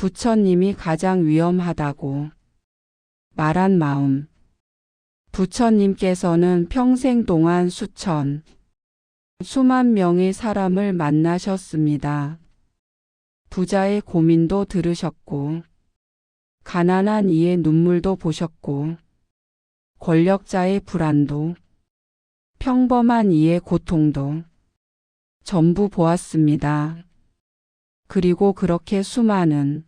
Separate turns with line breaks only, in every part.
부처님이 가장 위험하다고 말한 마음. 부처님께서는 평생 동안 수만 명의 사람을 만나셨습니다. 부자의 고민도 들으셨고, 가난한 이의 눈물도 보셨고, 권력자의 불안도, 평범한 이의 고통도 전부 보았습니다. 그리고 그렇게 수많은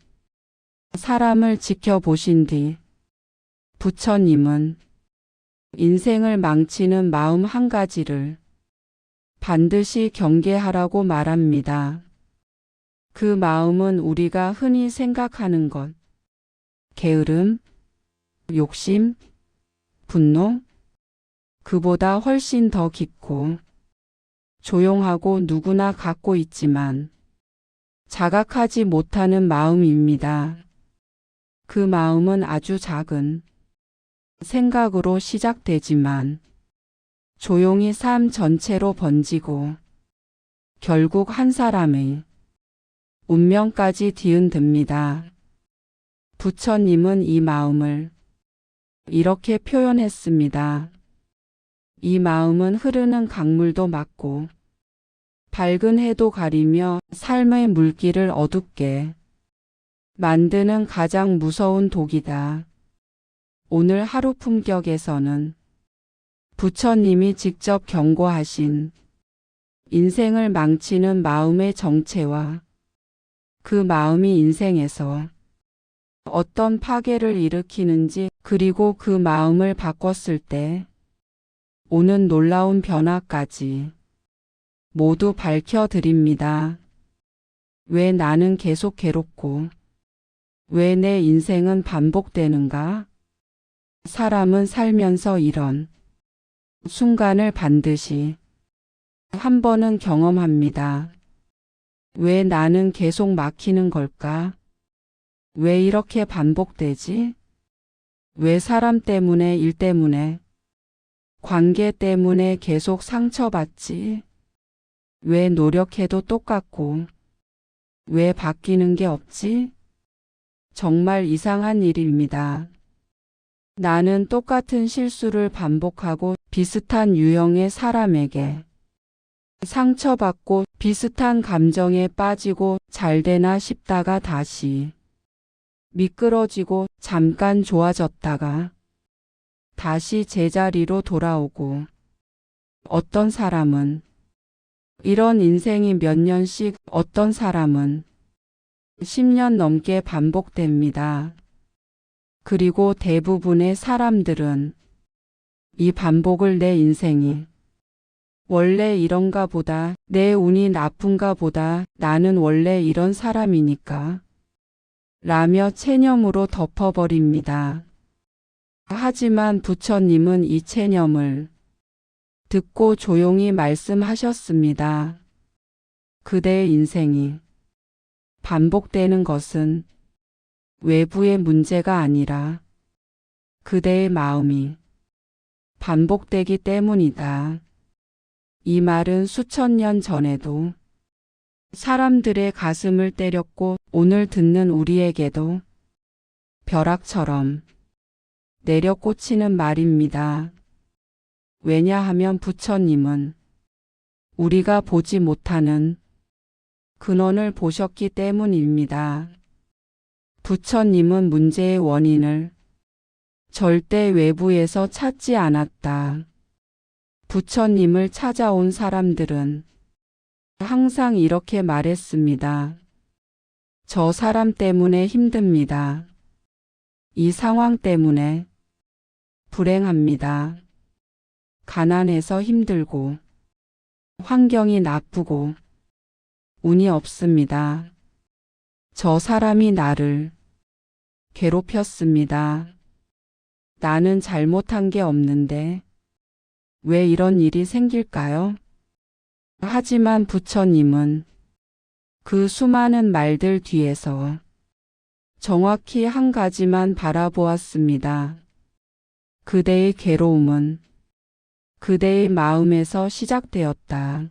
사람을 지켜보신 뒤 부처님은 인생을 망치는 마음 한 가지를 반드시 경계하라고 말합니다. 그 마음은 우리가 흔히 생각하는 것, 게으름, 욕심, 분노, 그보다 훨씬 더 깊고 조용하고 누구나 갖고 있지만 자각하지 못하는 마음입니다. 그 마음은 아주 작은 생각으로 시작되지만 조용히 삶 전체로 번지고 결국 한 사람의 운명까지 뒤흔듭니다. 부처님은 이 마음을 이렇게 표현했습니다. 이 마음은 흐르는 강물도 막고 밝은 해도 가리며 삶의 물길을 어둡게 만드는 가장 무서운 독이다. 오늘 하루 품격에서는 부처님이 직접 경고하신 인생을 망치는 마음의 정체와 그 마음이 인생에서 어떤 파괴를 일으키는지, 그리고 그 마음을 바꿨을 때 오는 놀라운 변화까지 모두 밝혀드립니다. 왜 나는 계속 괴롭고 왜 내 인생은 반복되는가? 사람은 살면서 이런 순간을 반드시 한 번은 경험합니다. 왜 나는 계속 막히는 걸까? 왜 이렇게 반복되지? 왜 사람 때문에, 일 때문에, 관계 때문에 계속 상처받지? 왜 노력해도 똑같고 왜 바뀌는 게 없지? 정말 이상한 일입니다. 나는 똑같은 실수를 반복하고 비슷한 유형의 사람에게 상처받고 비슷한 감정에 빠지고 잘 되나 싶다가 다시 미끄러지고 잠깐 좋아졌다가 다시 제자리로 돌아오고, 어떤 사람은 이런 인생이 몇 년씩, 어떤 사람은 10년 넘게 반복됩니다. 그리고 대부분의 사람들은 이 반복을 내 인생이 원래 이런가 보다, 내 운이 나쁜가 보다, 나는 원래 이런 사람이니까 라며 체념으로 덮어버립니다. 하지만 부처님은 이 체념을 듣고 조용히 말씀하셨습니다. 그대의 인생이 반복되는 것은 외부의 문제가 아니라 그대의 마음이 반복되기 때문이다. 이 말은 수천 년 전에도 사람들의 가슴을 때렸고 오늘 듣는 우리에게도 벼락처럼 내려 꽂히는 말입니다. 왜냐하면 부처님은 우리가 보지 못하는 근원을 보셨기 때문입니다. 부처님은 문제의 원인을 절대 외부에서 찾지 않았다. 부처님을 찾아온 사람들은 항상 이렇게 말했습니다. 저 사람 때문에 힘듭니다. 이 상황 때문에 불행합니다. 가난해서 힘들고 환경이 나쁘고 운이 없습니다. 저 사람이 나를 괴롭혔습니다. 나는 잘못한 게 없는데 왜 이런 일이 생길까요? 하지만 부처님은 그 수많은 말들 뒤에서 정확히 한 가지만 바라보았습니다. 그대의 괴로움은 그대의 마음에서 시작되었다.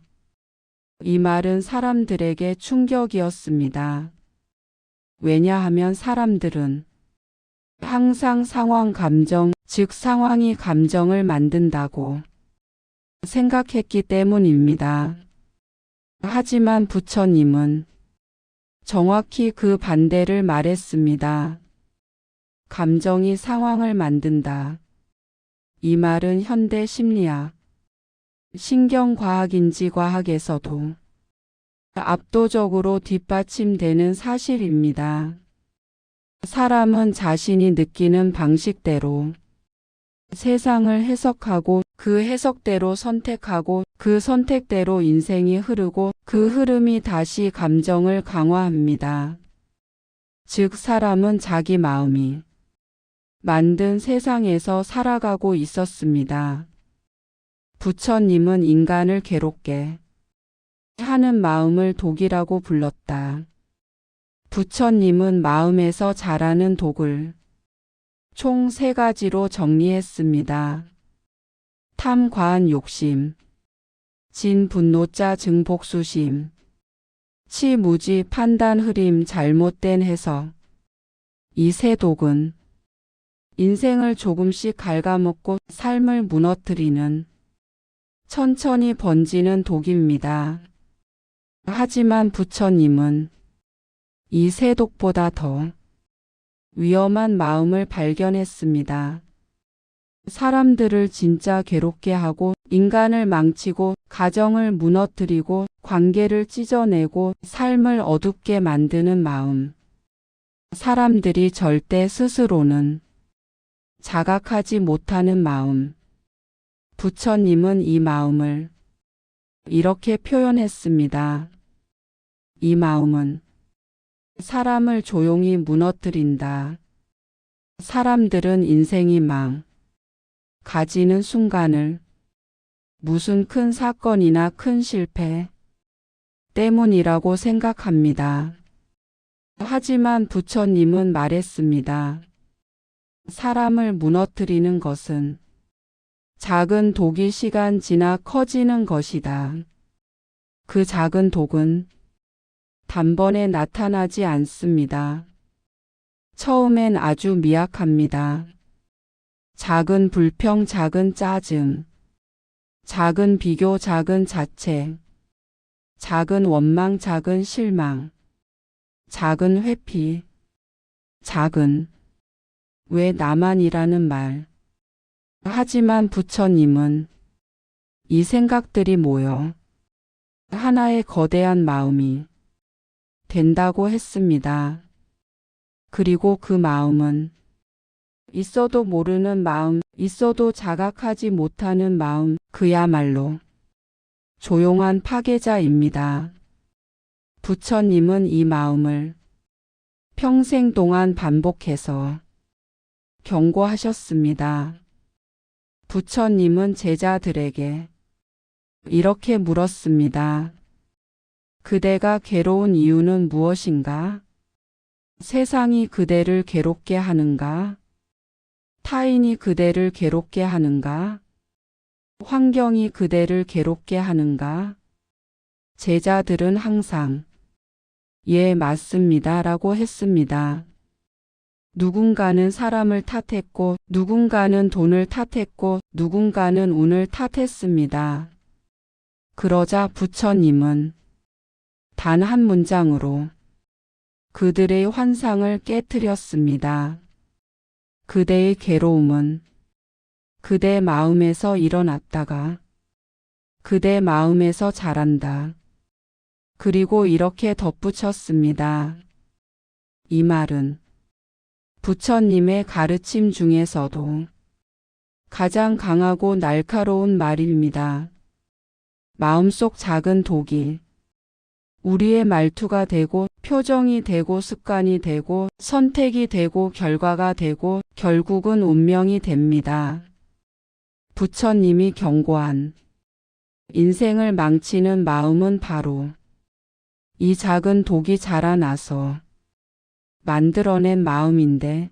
이 말은 사람들에게 충격이었습니다. 왜냐하면 사람들은 항상 상황 감정, 즉 상황이 감정을 만든다고 생각했기 때문입니다. 하지만 부처님은 정확히 그 반대를 말했습니다. 감정이 상황을 만든다. 이 말은 현대 심리학, 신경과학인지 과학에서도 압도적으로 뒷받침되는 사실입니다. 사람은 자신이 느끼는 방식대로 세상을 해석하고 그 해석대로 선택하고 그 선택대로 인생이 흐르고 그 흐름이 다시 감정을 강화합니다. 즉 사람은 자기 마음이 만든 세상에서 살아가고 있었습니다. 부처님은 인간을 괴롭게 하는 마음을 독이라고 불렀다. 부처님은 마음에서 자라는 독을 총 3가지로 정리했습니다. 탐, 과한 욕심, 진, 분노자, 증, 복수심, 치, 무지, 판단, 흐림, 잘못된 해석. 이 3독은 인생을 조금씩 갉아먹고 삶을 무너뜨리는 천천히 번지는 독입니다. 하지만 부처님은 이 3독보다 더 위험한 마음을 발견했습니다. 사람들을 진짜 괴롭게 하고 인간을 망치고 가정을 무너뜨리고 관계를 찢어내고 삶을 어둡게 만드는 마음. 사람들이 절대 스스로는 자각하지 못하는 마음. 부처님은 이 마음을 이렇게 표현했습니다. 이 마음은 사람을 조용히 무너뜨린다. 사람들은 인생이 가지는 순간을 무슨 큰 사건이나 큰 실패 때문이라고 생각합니다. 하지만 부처님은 말했습니다. 사람을 무너뜨리는 것은 작은 독이 시간 지나 커지는 것이다. 그 작은 독은 단번에 나타나지 않습니다. 처음엔 아주 미약합니다. 작은 불평, 작은 짜증, 작은 비교, 작은 자책, 작은 원망, 작은 실망, 작은 회피, 작은 왜 나만이라는 말. 하지만 부처님은 이 생각들이 모여 하나의 거대한 마음이 된다고 했습니다. 그리고 그 마음은 있어도 모르는 마음, 있어도 자각하지 못하는 마음, 그야말로 조용한 파괴자입니다. 부처님은 이 마음을 평생 동안 반복해서 경고하셨습니다. 부처님은 제자들에게 이렇게 물었습니다. 그대가 괴로운 이유는 무엇인가? 세상이 그대를 괴롭게 하는가? 타인이 그대를 괴롭게 하는가? 환경이 그대를 괴롭게 하는가? 제자들은 항상 예, 맞습니다 라고 했습니다. 누군가는 사람을 탓했고 누군가는 돈을 탓했고 누군가는 운을 탓했습니다. 그러자 부처님은 단 한 문장으로 그들의 환상을 깨트렸습니다. 그대의 괴로움은 그대 마음에서 일어났다가 그대 마음에서 자란다. 그리고 이렇게 덧붙였습니다. 이 말은 부처님의 가르침 중에서도 가장 강하고 날카로운 말입니다. 마음속 작은 독이 우리의 말투가 되고 표정이 되고 습관이 되고 선택이 되고 결과가 되고 결국은 운명이 됩니다. 부처님이 경고한 인생을 망치는 마음은 바로 이 작은 독이 자라나서 만들어낸 마음인데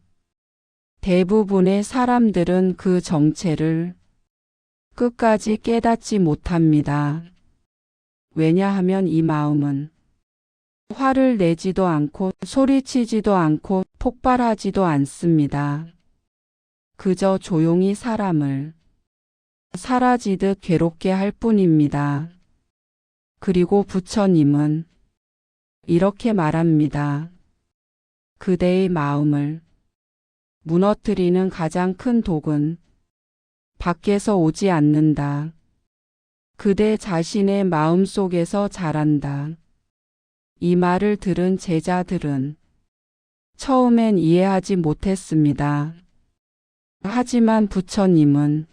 대부분의 사람들은 그 정체를 끝까지 깨닫지 못합니다. 왜냐하면 이 마음은 화를 내지도 않고 소리치지도 않고 폭발하지도 않습니다. 그저 조용히 사람을 사라지듯 괴롭게 할 뿐입니다. 그리고 부처님은 이렇게 말합니다. 그대의 마음을 무너뜨리는 가장 큰 독은 밖에서 오지 않는다. 그대 자신의 마음 속에서 자란다. 이 말을 들은 제자들은 처음엔 이해하지 못했습니다. 하지만 부처님은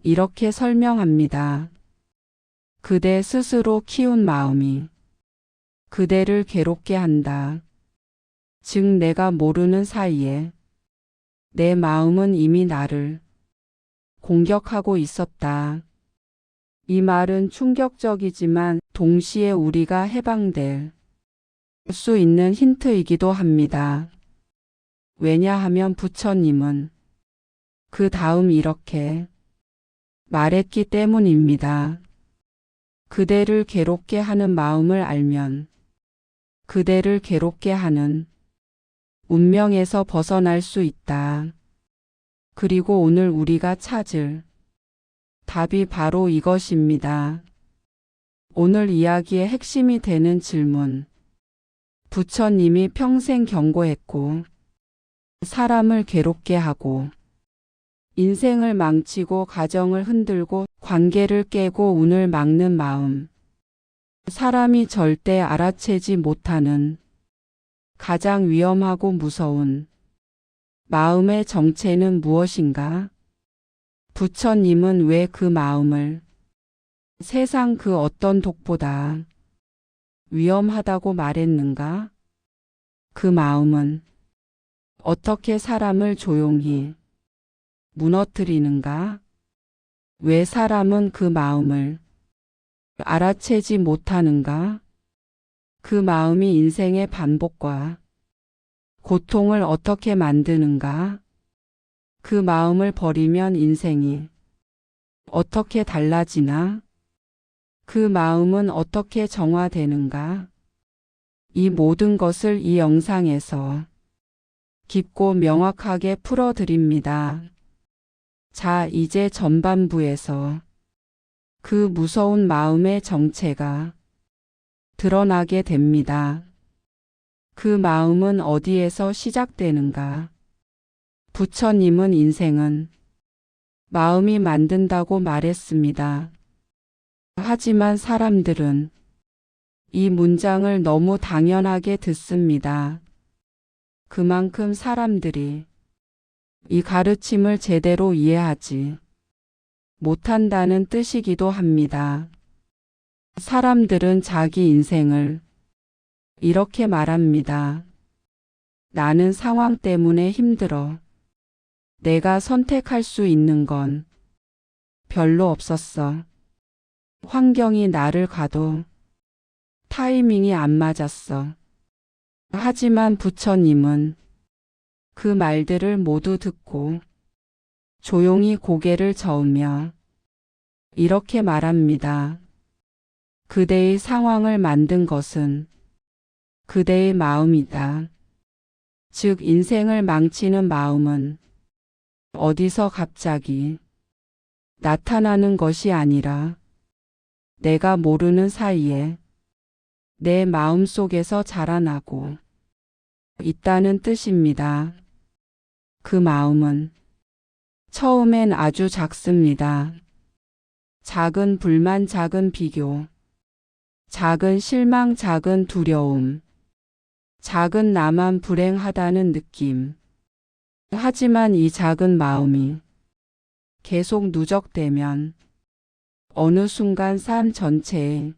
이렇게 설명합니다. 그대 스스로 키운 마음이 그대를 괴롭게 한다. 즉 내가 모르는 사이에 내 마음은 이미 나를 공격하고 있었다. 이 말은 충격적이지만 동시에 우리가 해방될 수 있는 힌트이기도 합니다. 왜냐하면 부처님은 그 다음 이렇게 말했기 때문입니다. 그대를 괴롭게 하는 마음을 알면 그대를 괴롭게 하는 운명에서 벗어날 수 있다. 그리고 오늘 우리가 찾을 답이 바로 이것입니다. 오늘 이야기의 핵심이 되는 질문. 부처님이 평생 경고했고 사람을 괴롭게 하고 인생을 망치고 가정을 흔들고 관계를 깨고 운을 막는 마음. 사람이 절대 알아채지 못하는 가장 위험하고 무서운 마음의 정체는 무엇인가? 부처님은 왜 그 마음을 세상 그 어떤 독보다 위험하다고 말했는가? 그 마음은 어떻게 사람을 조용히 무너뜨리는가? 왜 사람은 그 마음을 알아채지 못하는가? 그 마음이 인생의 반복과 고통을 어떻게 만드는가? 그 마음을 버리면 인생이 어떻게 달라지나? 그 마음은 어떻게 정화되는가? 이 모든 것을 이 영상에서 깊고 명확하게 풀어드립니다. 자, 이제 전반부에서 그 무서운 마음의 정체가 드러나게 됩니다. 그 마음은 어디에서 시작되는가? 부처님은 인생은 마음이 만든다고 말했습니다. 하지만 사람들은 이 문장을 너무 당연하게 듣습니다. 그만큼 사람들이 이 가르침을 제대로 이해하지 못한다는 뜻이기도 합니다. 사람들은 자기 인생을 이렇게 말합니다. 나는 상황 때문에 힘들어. 내가 선택할 수 있는 건 별로 없었어. 환경이 나를 가도 타이밍이 안 맞았어. 하지만 부처님은 그 말들을 모두 듣고 조용히 고개를 저으며 이렇게 말합니다. 그대의 상황을 만든 것은 그대의 마음이다. 즉 인생을 망치는 마음은 어디서 갑자기 나타나는 것이 아니라 내가 모르는 사이에 내 마음 속에서 자라나고 있다는 뜻입니다. 그 마음은 처음엔 아주 작습니다. 작은 불만, 작은 비교, 작은 실망, 작은 두려움, 작은 나만 불행하다는 느낌. 하지만 이 작은 마음이 계속 누적되면 어느 순간 삶 전체의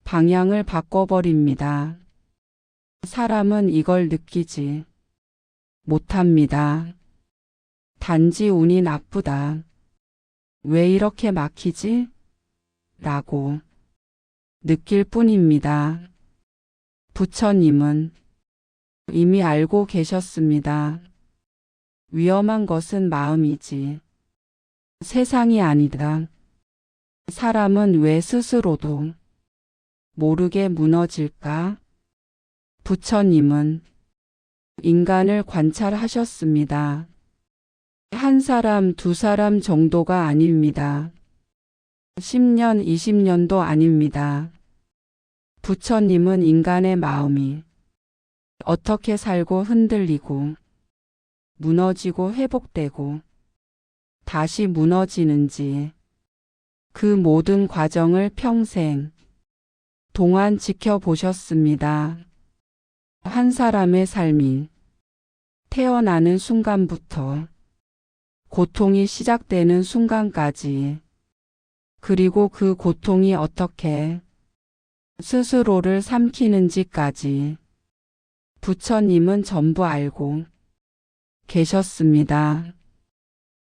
방향을 바꿔버립니다. 사람은 이걸 느끼지 못합니다. 단지 운이 나쁘다. 왜 이렇게 막히지? 라고 느낄 뿐입니다. 부처님은 이미 알고 계셨습니다. 위험한 것은 마음이지 세상이 아니다. 사람은 왜 스스로도 모르게 무너질까? 부처님은 인간을 관찰하셨습니다. 한 사람, 두 사람 정도가 아닙니다. 10년, 20년도 아닙니다. 부처님은 인간의 마음이 어떻게 살고 흔들리고 무너지고 회복되고 다시 무너지는지 그 모든 과정을 평생 동안 지켜보셨습니다. 한 사람의 삶이 태어나는 순간부터 고통이 시작되는 순간까지 그리고 그 고통이 어떻게 스스로를 삼키는지까지 부처님은 전부 알고 계셨습니다.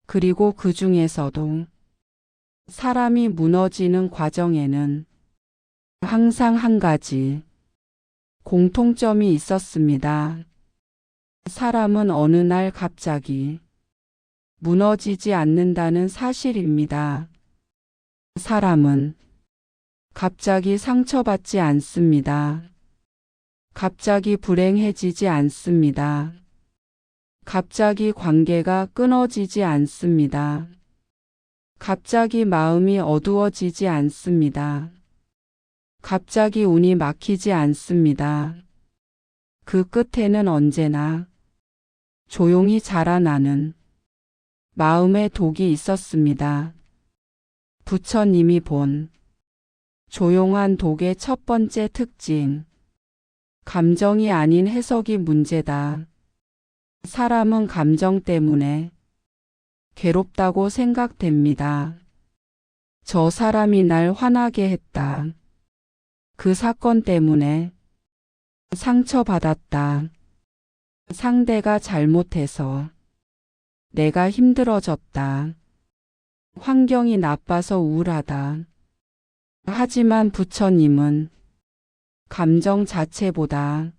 그리고 그 중에서도 사람이 무너지는 과정에는 항상 한 가지 공통점이 있었습니다. 사람은 어느 날 갑자기 무너지지 않는다는 사실입니다. 사람은 갑자기 상처받지 않습니다. 갑자기 불행해지지 않습니다. 갑자기 관계가 끊어지지 않습니다. 갑자기 마음이 어두워지지 않습니다. 갑자기 운이 막히지 않습니다. 그 끝에는 언제나 조용히 자라나는 마음의 독이 있었습니다. 부처님이 본 조용한 독의 첫 번째 특징, 감정이 아닌 해석이 문제다. 사람은 감정 때문에 괴롭다고 생각됩니다. 저 사람이 날 화나게 했다. 그 사건 때문에 상처받았다. 상대가 잘못해서 내가 힘들어졌다. 환경이 나빠서 우울하다. 하지만 부처님은 감정 자체보다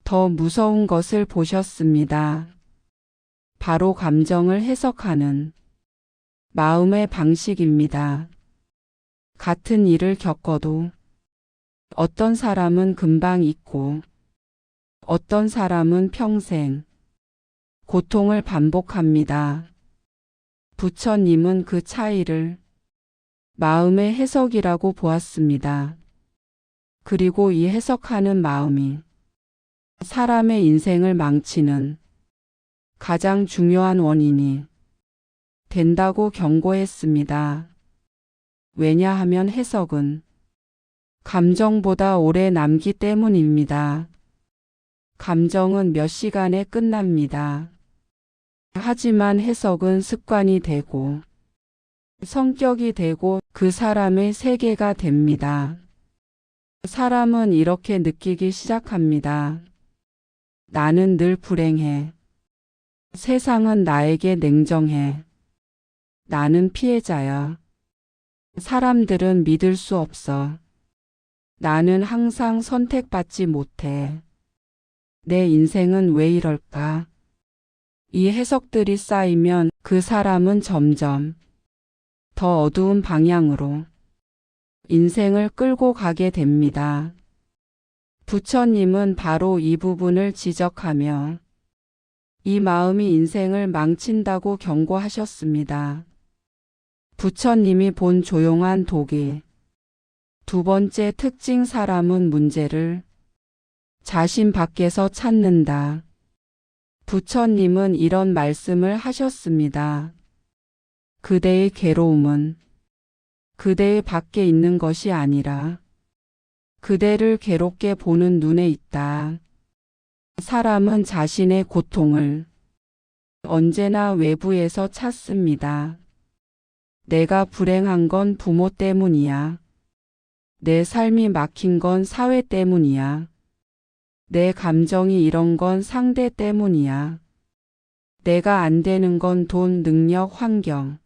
더 무서운 것을 보셨습니다. 바로 감정을 해석하는 마음의 방식입니다. 같은 일을 겪어도 어떤 사람은 금방 잊고 어떤 사람은 평생 고통을 반복합니다. 부처님은 그 차이를 마음의 해석이라고 보았습니다. 그리고 이 해석하는 마음이 사람의 인생을 망치는 가장 중요한 원인이 된다고 경고했습니다. 왜냐하면 해석은 감정보다 오래 남기 때문입니다. 감정은 몇 시간에 끝납니다. 하지만 해석은 습관이 되고 성격이 되고 그 사람의 세계가 됩니다. 사람은 이렇게 느끼기 시작합니다. 나는 늘 불행해. 세상은 나에게 냉정해. 나는 피해자야. 사람들은 믿을 수 없어. 나는 항상 선택받지 못해. 내 인생은 왜 이럴까? 이 해석들이 쌓이면 그 사람은 점점 더 어두운 방향으로 인생을 끌고 가게 됩니다. 부처님은 바로 이 부분을 지적하며 이 마음이 인생을 망친다고 경고하셨습니다. 부처님이 본 조용한 독이 두 번째 특징, 사람은 문제를 자신 밖에서 찾는다. 부처님은 이런 말씀을 하셨습니다. 그대의 괴로움은 그대의 밖에 있는 것이 아니라 그대를 괴롭게 보는 눈에 있다. 사람은 자신의 고통을 언제나 외부에서 찾습니다. 내가 불행한 건 부모 때문이야. 내 삶이 막힌 건 사회 때문이야. 내 감정이 이런 건 상대 때문이야. 내가 안 되는 건 돈, 능력, 환경,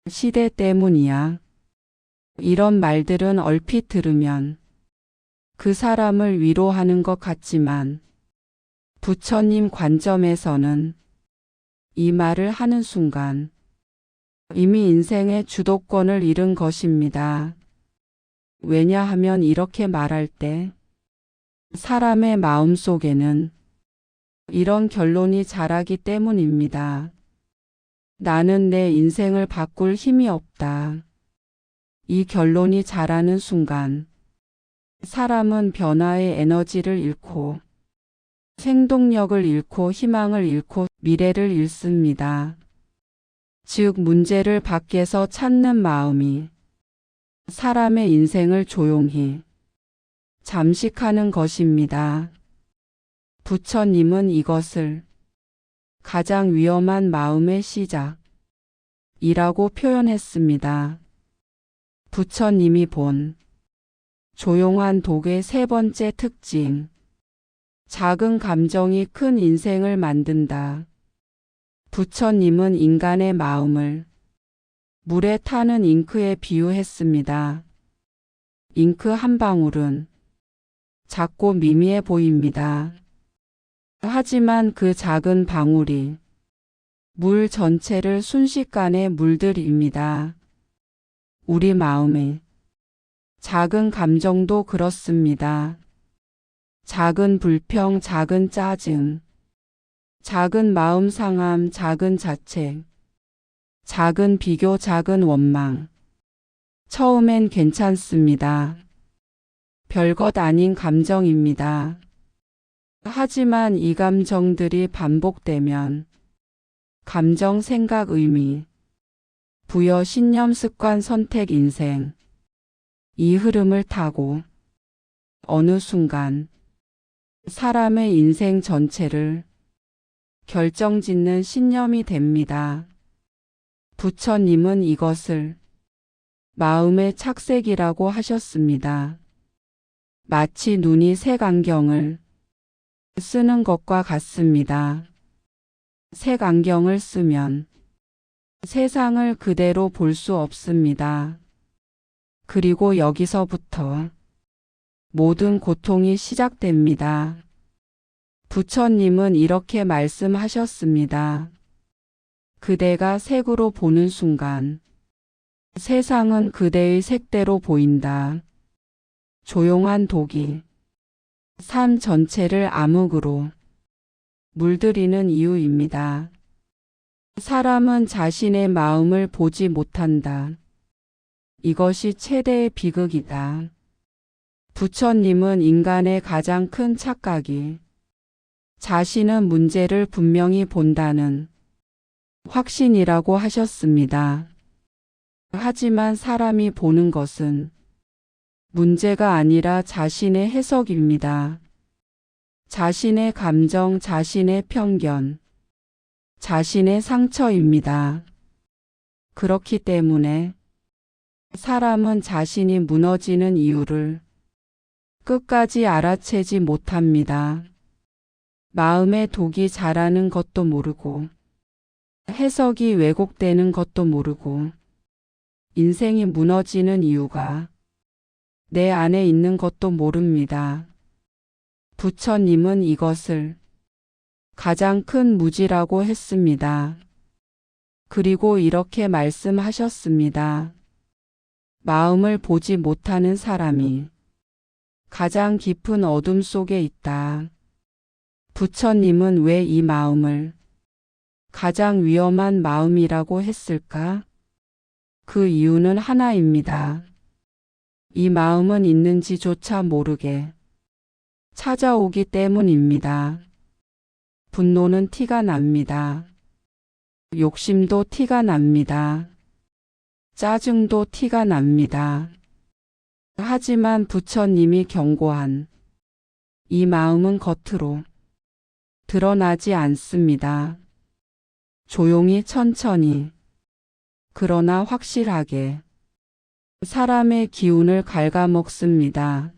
시대 때문이야. 이런 말들은 얼핏 들으면 그 사람을 위로하는 것 같지만 부처님 관점에서는 이 말을 하는 순간 이미 인생의 주도권을 잃은 것입니다. 왜냐하면 이렇게 말할 때 사람의 마음 속에는 이런 결론이 자라기 때문입니다. 나는 내 인생을 바꿀 힘이 없다. 이 결론이 자라는 순간 사람은 변화의 에너지를 잃고 생동력을 잃고 희망을 잃고 미래를 잃습니다. 즉 문제를 밖에서 찾는 마음이 사람의 인생을 조용히 잠식하는 것입니다. 부처님은 이것을 가장 위험한 마음의 시작이라고 표현했습니다. 부처님이 본 조용한 독의 세 번째 특징, 작은 감정이 큰 인생을 만든다. 부처님은 인간의 마음을 물에 타는 잉크에 비유했습니다. 잉크 한 방울은 작고 미미해 보입니다. 하지만 그 작은 방울이 물 전체를 순식간에 물들입니다. 우리 마음의 작은 감정도 그렇습니다. 작은 불평, 작은 짜증, 작은 마음 상함, 작은 자책, 작은 비교, 작은 원망. 처음엔 괜찮습니다. 별것 아닌 감정입니다. 하지만 이 감정들이 반복되면 감정, 생각, 의미, 부여, 신념, 습관, 선택, 인생, 이 흐름을 타고 어느 순간 사람의 인생 전체를 결정짓는 신념이 됩니다. 부처님은 이것을 마음의 착색이라고 하셨습니다. 마치 눈이 색안경을 쓰는 것과 같습니다. 색안경을 쓰면 세상을 그대로 볼 수 없습니다. 그리고 여기서부터 모든 고통이 시작됩니다. 부처님은 이렇게 말씀하셨습니다. 그대가 색으로 보는 순간 세상은 그대의 색대로 보인다. 조용한 독이 삶 전체를 암흑으로 물들이는 이유입니다. 사람은 자신의 마음을 보지 못한다. 이것이 최대의 비극이다. 부처님은 인간의 가장 큰 착각이 자신은 문제를 분명히 본다는 확신이라고 하셨습니다. 하지만 사람이 보는 것은 문제가 아니라 자신의 해석입니다. 자신의 감정, 자신의 편견, 자신의 상처입니다. 그렇기 때문에 사람은 자신이 무너지는 이유를 끝까지 알아채지 못합니다. 마음의 독이 자라는 것도 모르고 해석이 왜곡되는 것도 모르고 인생이 무너지는 이유가 내 안에 있는 것도 모릅니다. 부처님은 이것을 가장 큰 무지라고 했습니다. 그리고 이렇게 말씀하셨습니다. 마음을 보지 못하는 사람이 가장 깊은 어둠 속에 있다. 부처님은 왜 이 마음을 가장 위험한 마음이라고 했을까? 그 이유는 하나입니다. 이 마음은 있는지조차 모르게 찾아오기 때문입니다. 분노는 티가 납니다. 욕심도 티가 납니다. 짜증도 티가 납니다. 하지만 부처님이 경고한 이 마음은 겉으로 드러나지 않습니다. 조용히 천천히 그러나 확실하게 사람의 기운을 갉아먹습니다.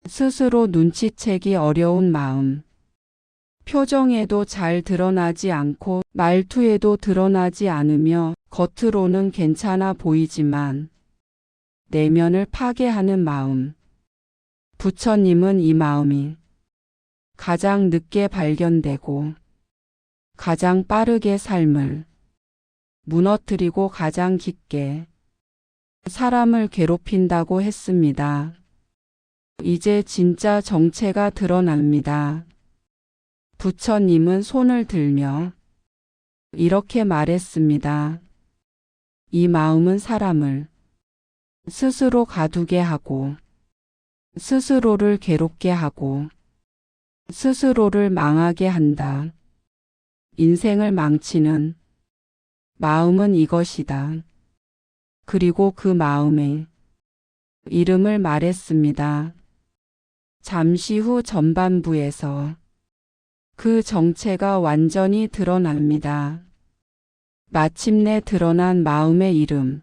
스스로 눈치채기 어려운 마음. 표정에도 잘 드러나지 않고 말투에도 드러나지 않으며 겉으로는 괜찮아 보이지만 내면을 파괴하는 마음. 부처님은 이 마음이 가장 늦게 발견되고 가장 빠르게 삶을 무너뜨리고 가장 깊게 사람을 괴롭힌다고 했습니다. 이제 진짜 정체가 드러납니다. 부처님은 손을 들며 이렇게 말했습니다. 이 마음은 사람을 스스로 가두게 하고 스스로를 괴롭게 하고 스스로를 망하게 한다. 인생을 망치는 마음은 이것이다. 그리고 그 마음의 이름을 말했습니다. 잠시 후 전반부에서 그 정체가 완전히 드러납니다. 마침내 드러난 마음의 이름.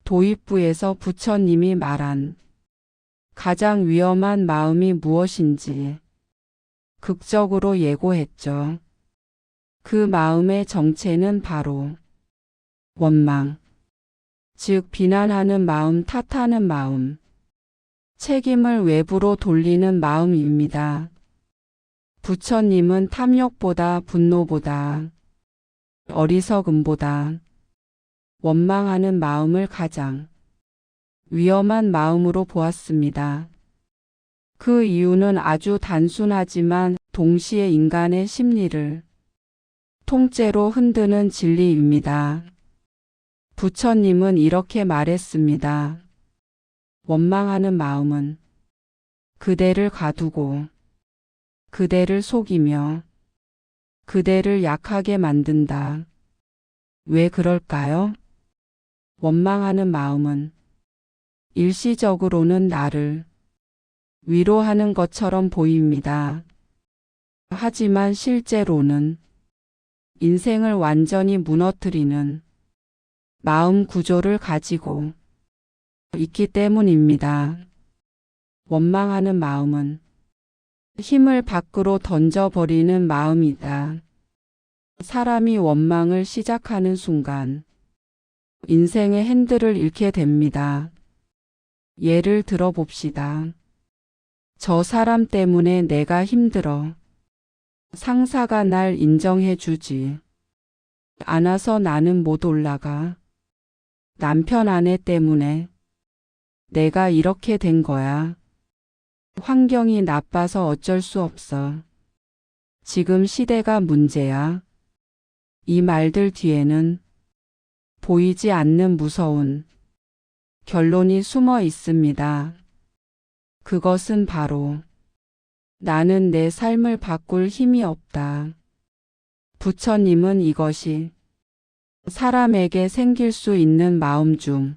도입부에서 부처님이 말한 가장 위험한 마음이 무엇인지 극적으로 예고했죠. 그 마음의 정체는 바로 원망, 즉 비난하는 마음, 탓하는 마음, 책임을 외부로 돌리는 마음입니다. 부처님은 탐욕보다 분노보다 어리석음보다 원망하는 마음을 가장 위험한 마음으로 보았습니다. 그 이유는 아주 단순하지만 동시에 인간의 심리를 통째로 흔드는 진리입니다. 부처님은 이렇게 말했습니다. 원망하는 마음은 그대를 가두고 그대를 속이며 그대를 약하게 만든다. 왜 그럴까요? 원망하는 마음은 일시적으로는 나를 위로하는 것처럼 보입니다. 하지만 실제로는 인생을 완전히 무너뜨리는 마음 구조를 가지고 있기 때문입니다. 원망하는 마음은 힘을 밖으로 던져버리는 마음이다. 사람이 원망을 시작하는 순간 인생의 핸들을 잃게 됩니다. 예를 들어 봅시다. 저 사람 때문에 내가 힘들어. 상사가 날 인정해 주지 않아서 나는 못 올라가. 남편 아내 때문에 내가 이렇게 된 거야. 환경이 나빠서 어쩔 수 없어. 지금 시대가 문제야. 이 말들 뒤에는 보이지 않는 무서운 결론이 숨어 있습니다. 그것은 바로 나는 내 삶을 바꿀 힘이 없다. 부처님은 이것이 사람에게 생길 수 있는 마음 중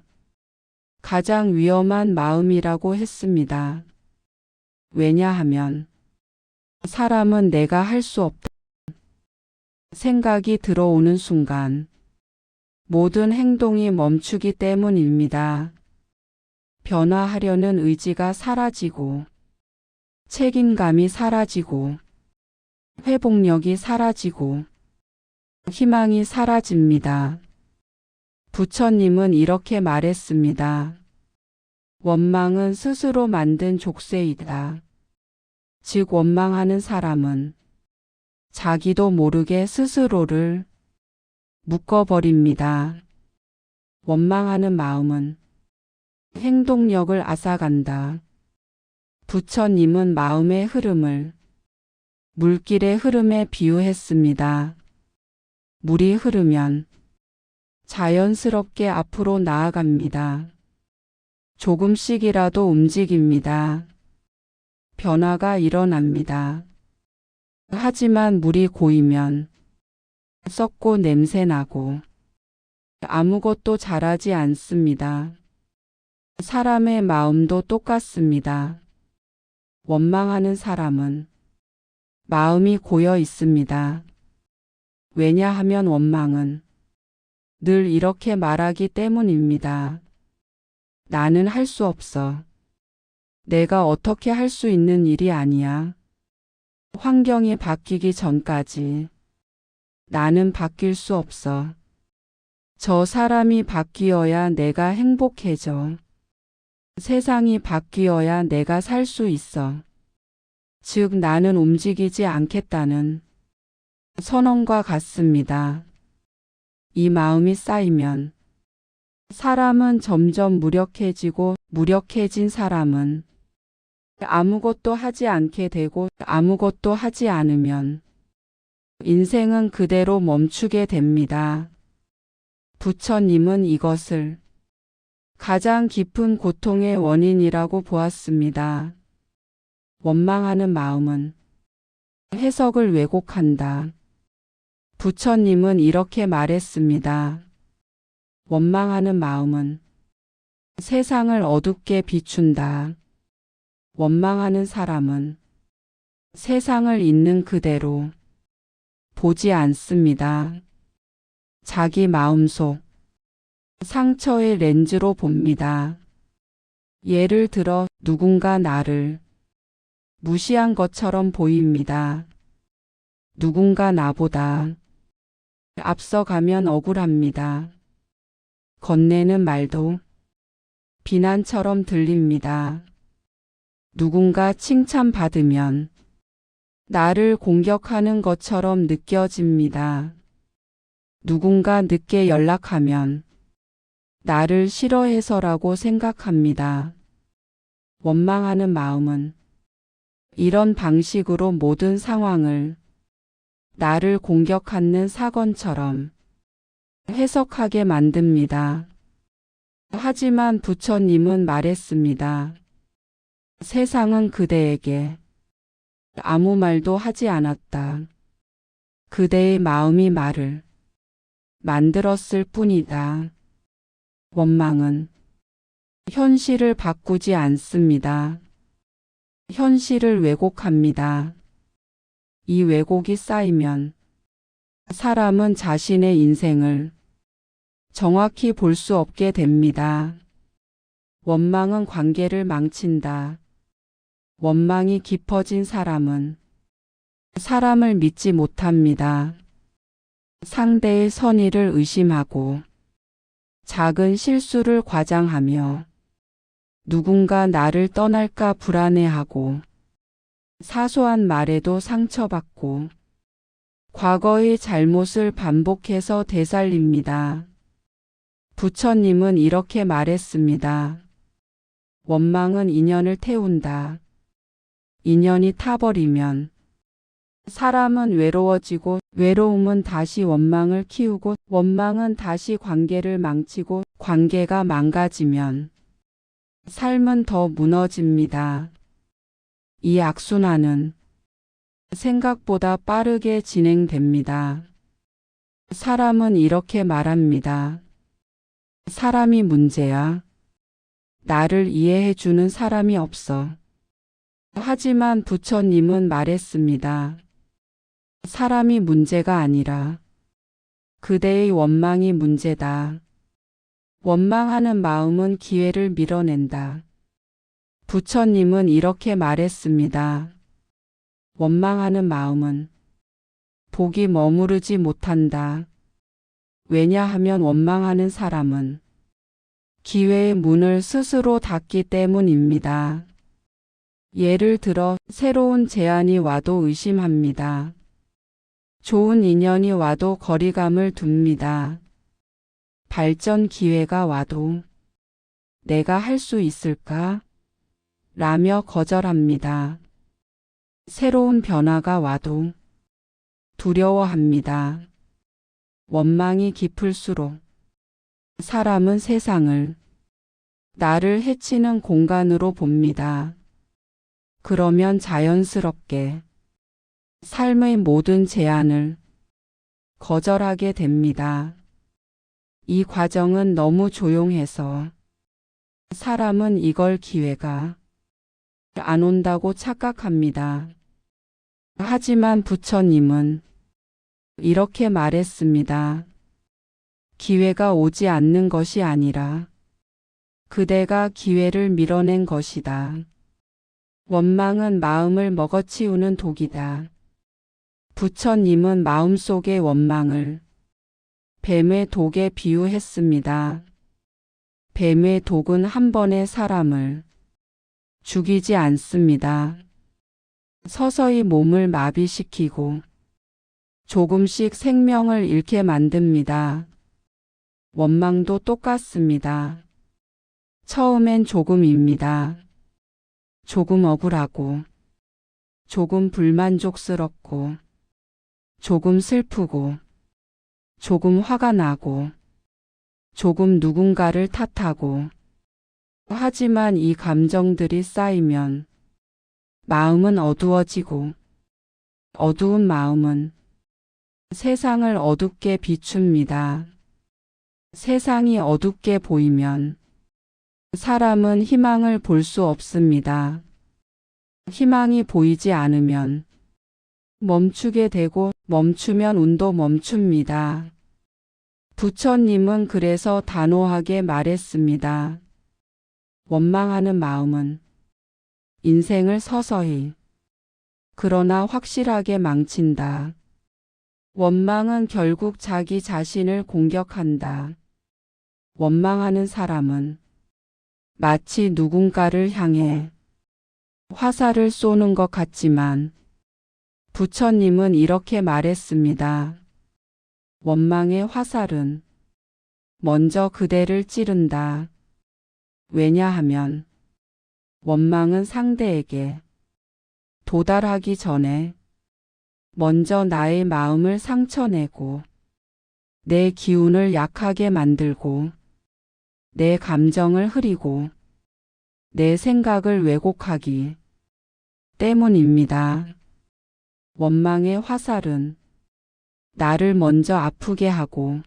가장 위험한 마음이라고 했습니다. 왜냐하면 사람은 내가 할 수 없다 생각이 들어오는 순간 모든 행동이 멈추기 때문입니다. 변화하려는 의지가 사라지고 책임감이 사라지고 회복력이 사라지고 희망이 사라집니다. 부처님은 이렇게 말했습니다. 원망은 스스로 만든 족쇄이다. 즉 원망하는 사람은 자기도 모르게 스스로를 묶어버립니다. 원망하는 마음은 행동력을 앗아간다. 부처님은 마음의 흐름을 물길의 흐름에 비유했습니다. 물이 흐르면 자연스럽게 앞으로 나아갑니다. 조금씩이라도 움직입니다. 변화가 일어납니다. 하지만 물이 고이면 썩고 냄새나고 아무것도 자라지 않습니다. 사람의 마음도 똑같습니다. 원망하는 사람은 마음이 고여 있습니다. 왜냐하면 원망은 늘 이렇게 말하기 때문입니다. 나는 할 수 없어. 내가 어떻게 할 수 있는 일이 아니야. 환경이 바뀌기 전까지 나는 바뀔 수 없어. 저 사람이 바뀌어야 내가 행복해져. 세상이 바뀌어야 내가 살 수 있어. 즉 나는 움직이지 않겠다는 선언과 같습니다. 이 마음이 쌓이면 사람은 점점 무력해지고 무력해진 사람은 아무것도 하지 않게 되고 아무것도 하지 않으면 인생은 그대로 멈추게 됩니다. 부처님은 이것을 가장 깊은 고통의 원인이라고 보았습니다. 원망하는 마음은 해석을 왜곡한다. 부처님은 이렇게 말했습니다. 원망하는 마음은 세상을 어둡게 비춘다. 원망하는 사람은 세상을 있는 그대로 보지 않습니다. 자기 마음속 상처의 렌즈로 봅니다. 예를 들어 누군가 나를 무시한 것처럼 보입니다. 누군가 나보다 앞서가면 억울합니다. 건네는 말도 비난처럼 들립니다. 누군가 칭찬받으면 나를 공격하는 것처럼 느껴집니다. 누군가 늦게 연락하면 나를 싫어해서라고 생각합니다. 원망하는 마음은 이런 방식으로 모든 상황을 나를 공격하는 사건처럼 해석하게 만듭니다. 하지만 부처님은 말했습니다. 세상은 그대에게 아무 말도 하지 않았다. 그대의 마음이 말을 만들었을 뿐이다. 원망은 현실을 바꾸지 않습니다. 현실을 왜곡합니다. 이 왜곡이 쌓이면 사람은 자신의 인생을 정확히 볼 수 없게 됩니다. 원망은 관계를 망친다. 원망이 깊어진 사람은 사람을 믿지 못합니다. 상대의 선의를 의심하고 작은 실수를 과장하며 누군가 나를 떠날까 불안해하고 사소한 말에도 상처받고 과거의 잘못을 반복해서 되살립니다. 부처님은 이렇게 말했습니다. 원망은 인연을 태운다. 인연이 타버리면 사람은 외로워지고 외로움은 다시 원망을 키우고 원망은 다시 관계를 망치고 관계가 망가지면 삶은 더 무너집니다. 이 악순환은 생각보다 빠르게 진행됩니다. 사람은 이렇게 말합니다. 사람이 문제야. 나를 이해해주는 사람이 없어. 하지만 부처님은 말했습니다. 사람이 문제가 아니라 그대의 원망이 문제다. 원망하는 마음은 기회를 밀어낸다. 부처님은 이렇게 말했습니다. 원망하는 마음은 복이 머무르지 못한다. 왜냐하면 원망하는 사람은 기회의 문을 스스로 닫기 때문입니다. 예를 들어 새로운 제안이 와도 의심합니다. 좋은 인연이 와도 거리감을 둡니다. 발전 기회가 와도 내가 할 수 있을까? 라며 거절합니다. 새로운 변화가 와도 두려워합니다. 원망이 깊을수록 사람은 세상을 나를 해치는 공간으로 봅니다. 그러면 자연스럽게 삶의 모든 제안을 거절하게 됩니다. 이 과정은 너무 조용해서 사람은 이걸 기회가 안 온다고 착각합니다. 하지만 부처님은 이렇게 말했습니다. 기회가 오지 않는 것이 아니라 그대가 기회를 밀어낸 것이다. 원망은 마음을 먹어치우는 독이다. 부처님은 마음속의 원망을 뱀의 독에 비유했습니다. 뱀의 독은 한 번에 사람을 죽이지 않습니다. 서서히 몸을 마비시키고 조금씩 생명을 잃게 만듭니다. 원망도 똑같습니다. 처음엔 조금입니다. 조금 억울하고, 조금 불만족스럽고, 조금 슬프고, 조금 화가 나고, 조금 누군가를 탓하고, 하지만 이 감정들이 쌓이면 마음은 어두워지고, 어두운 마음은 세상을 어둡게 비춥니다. 세상이 어둡게 보이면 사람은 희망을 볼 수 없습니다. 희망이 보이지 않으면 멈추게 되고 멈추면 운도 멈춥니다. 부처님은 그래서 단호하게 말했습니다. 원망하는 마음은 인생을 서서히 그러나 확실하게 망친다. 원망은 결국 자기 자신을 공격한다. 원망하는 사람은 마치 누군가를 향해 화살을 쏘는 것 같지만 부처님은 이렇게 말했습니다. 원망의 화살은 먼저 그대를 찌른다. 왜냐하면 원망은 상대에게 도달하기 전에 먼저 나의 마음을 상처내고 내 기운을 약하게 만들고 내 감정을 흐리고 내 생각을 왜곡하기 때문입니다. 원망의 화살은 나를 먼저 아프게 하고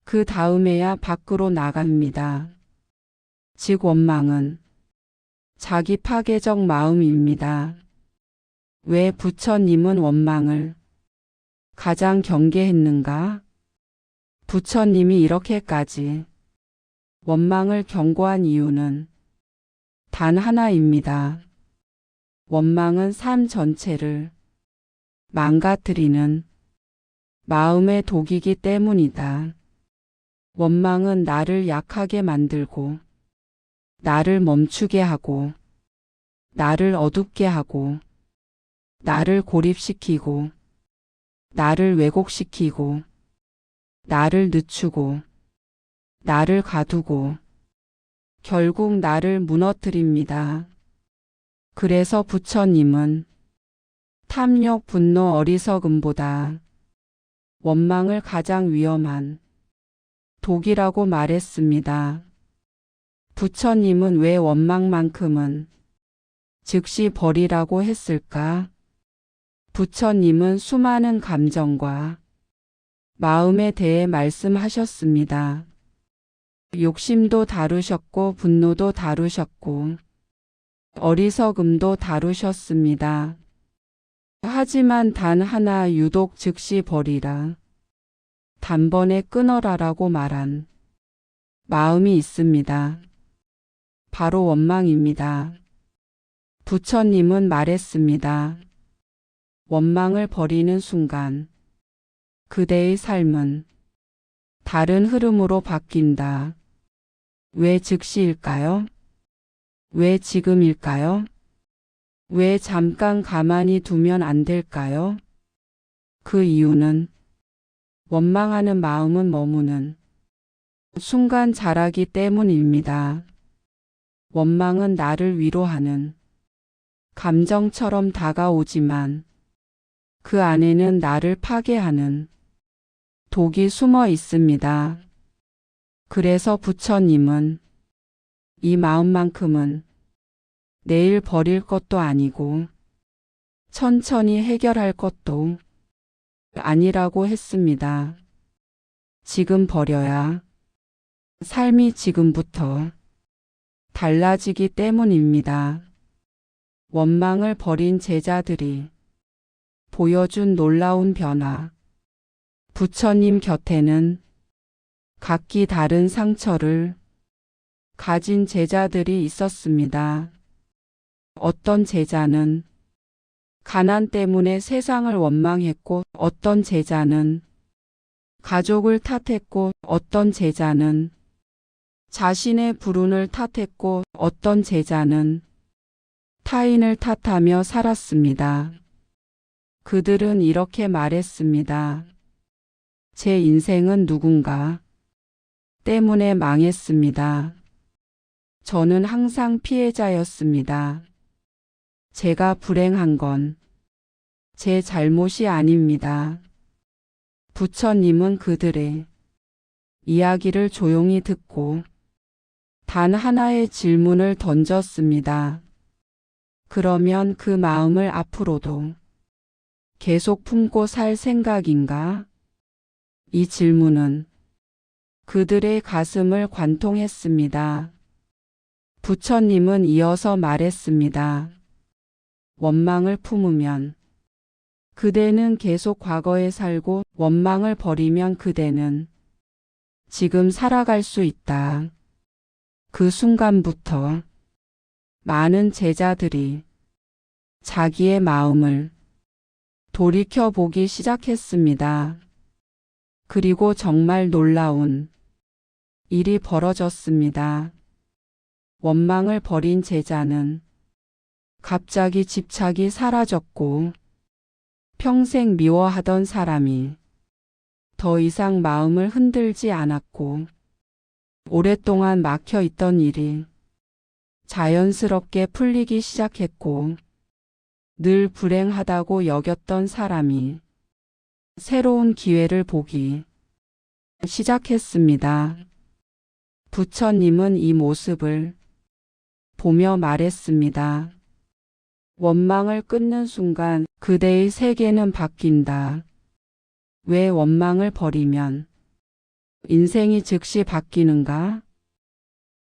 그 다음에야 밖으로 나갑니다. 즉 원망은 자기 파괴적 마음입니다. 왜 부처님은 원망을 가장 경계했는가? 부처님이 이렇게까지 원망을 경고한 이유는 단 하나입니다. 원망은 삶 전체를 망가뜨리는 마음의 독이기 때문이다. 원망은 나를 약하게 만들고 나를 멈추게 하고 나를 어둡게 하고 나를 고립시키고 나를 왜곡시키고 나를 늦추고 나를 가두고 결국 나를 무너뜨립니다. 그래서 부처님은 탐욕, 분노, 어리석음보다 원망을 가장 위험한 독이라고 말했습니다. 부처님은 왜 원망만큼은 즉시 버리라고 했을까? 부처님은 수많은 감정과 마음에 대해 말씀하셨습니다. 욕심도 다루셨고 분노도 다루셨고 어리석음도 다루셨습니다. 하지만 단 하나 유독 즉시 버리라, 단번에 끊어라라고 말한 마음이 있습니다. 바로 원망입니다. 부처님은 말했습니다. 원망을 버리는 순간 그대의 삶은 다른 흐름으로 바뀐다. 왜 즉시일까요? 왜 지금일까요? 왜 잠깐 가만히 두면 안 될까요? 그 이유는 원망하는 마음은 머무는 순간 자라기 때문입니다. 원망은 나를 위로하는 감정처럼 다가오지만 그 안에는 나를 파괴하는 독이 숨어 있습니다. 그래서 부처님은 이 마음만큼은 내일 버릴 것도 아니고 천천히 해결할 것도 아니라고 했습니다. 지금 버려야 삶이 지금부터 달라지기 때문입니다. 원망을 버린 제자들이 보여준 놀라운 변화. 부처님 곁에는 각기 다른 상처를 가진 제자들이 있었습니다. 어떤 제자는 가난 때문에 세상을 원망했고, 어떤 제자는 가족을 탓했고, 어떤 제자는 자신의 불운을 탓했고, 어떤 제자는 타인을 탓하며 살았습니다. 그들은 이렇게 말했습니다. 제 인생은 누군가 때문에 망했습니다. 저는 항상 피해자였습니다. 제가 불행한 건 제 잘못이 아닙니다. 부처님은 그들의 이야기를 조용히 듣고 단 하나의 질문을 던졌습니다. 그러면 그 마음을 앞으로도 계속 품고 살 생각인가? 이 질문은 그들의 가슴을 관통했습니다. 부처님은 이어서 말했습니다. 원망을 품으면 그대는 계속 과거에 살고 원망을 버리면 그대는 지금 살아갈 수 있다. 그 순간부터 많은 제자들이 자기의 마음을 돌이켜보기 시작했습니다. 그리고 정말 놀라운 일이 벌어졌습니다. 원망을 버린 제자는 갑자기 집착이 사라졌고 평생 미워하던 사람이 더 이상 마음을 흔들지 않았고 오랫동안 막혀 있던 일이 자연스럽게 풀리기 시작했고 늘 불행하다고 여겼던 사람이 새로운 기회를 보기 시작했습니다. 부처님은 이 모습을 보며 말했습니다. 원망을 끊는 순간 그대의 세계는 바뀐다. 왜 원망을 버리면 인생이 즉시 바뀌는가?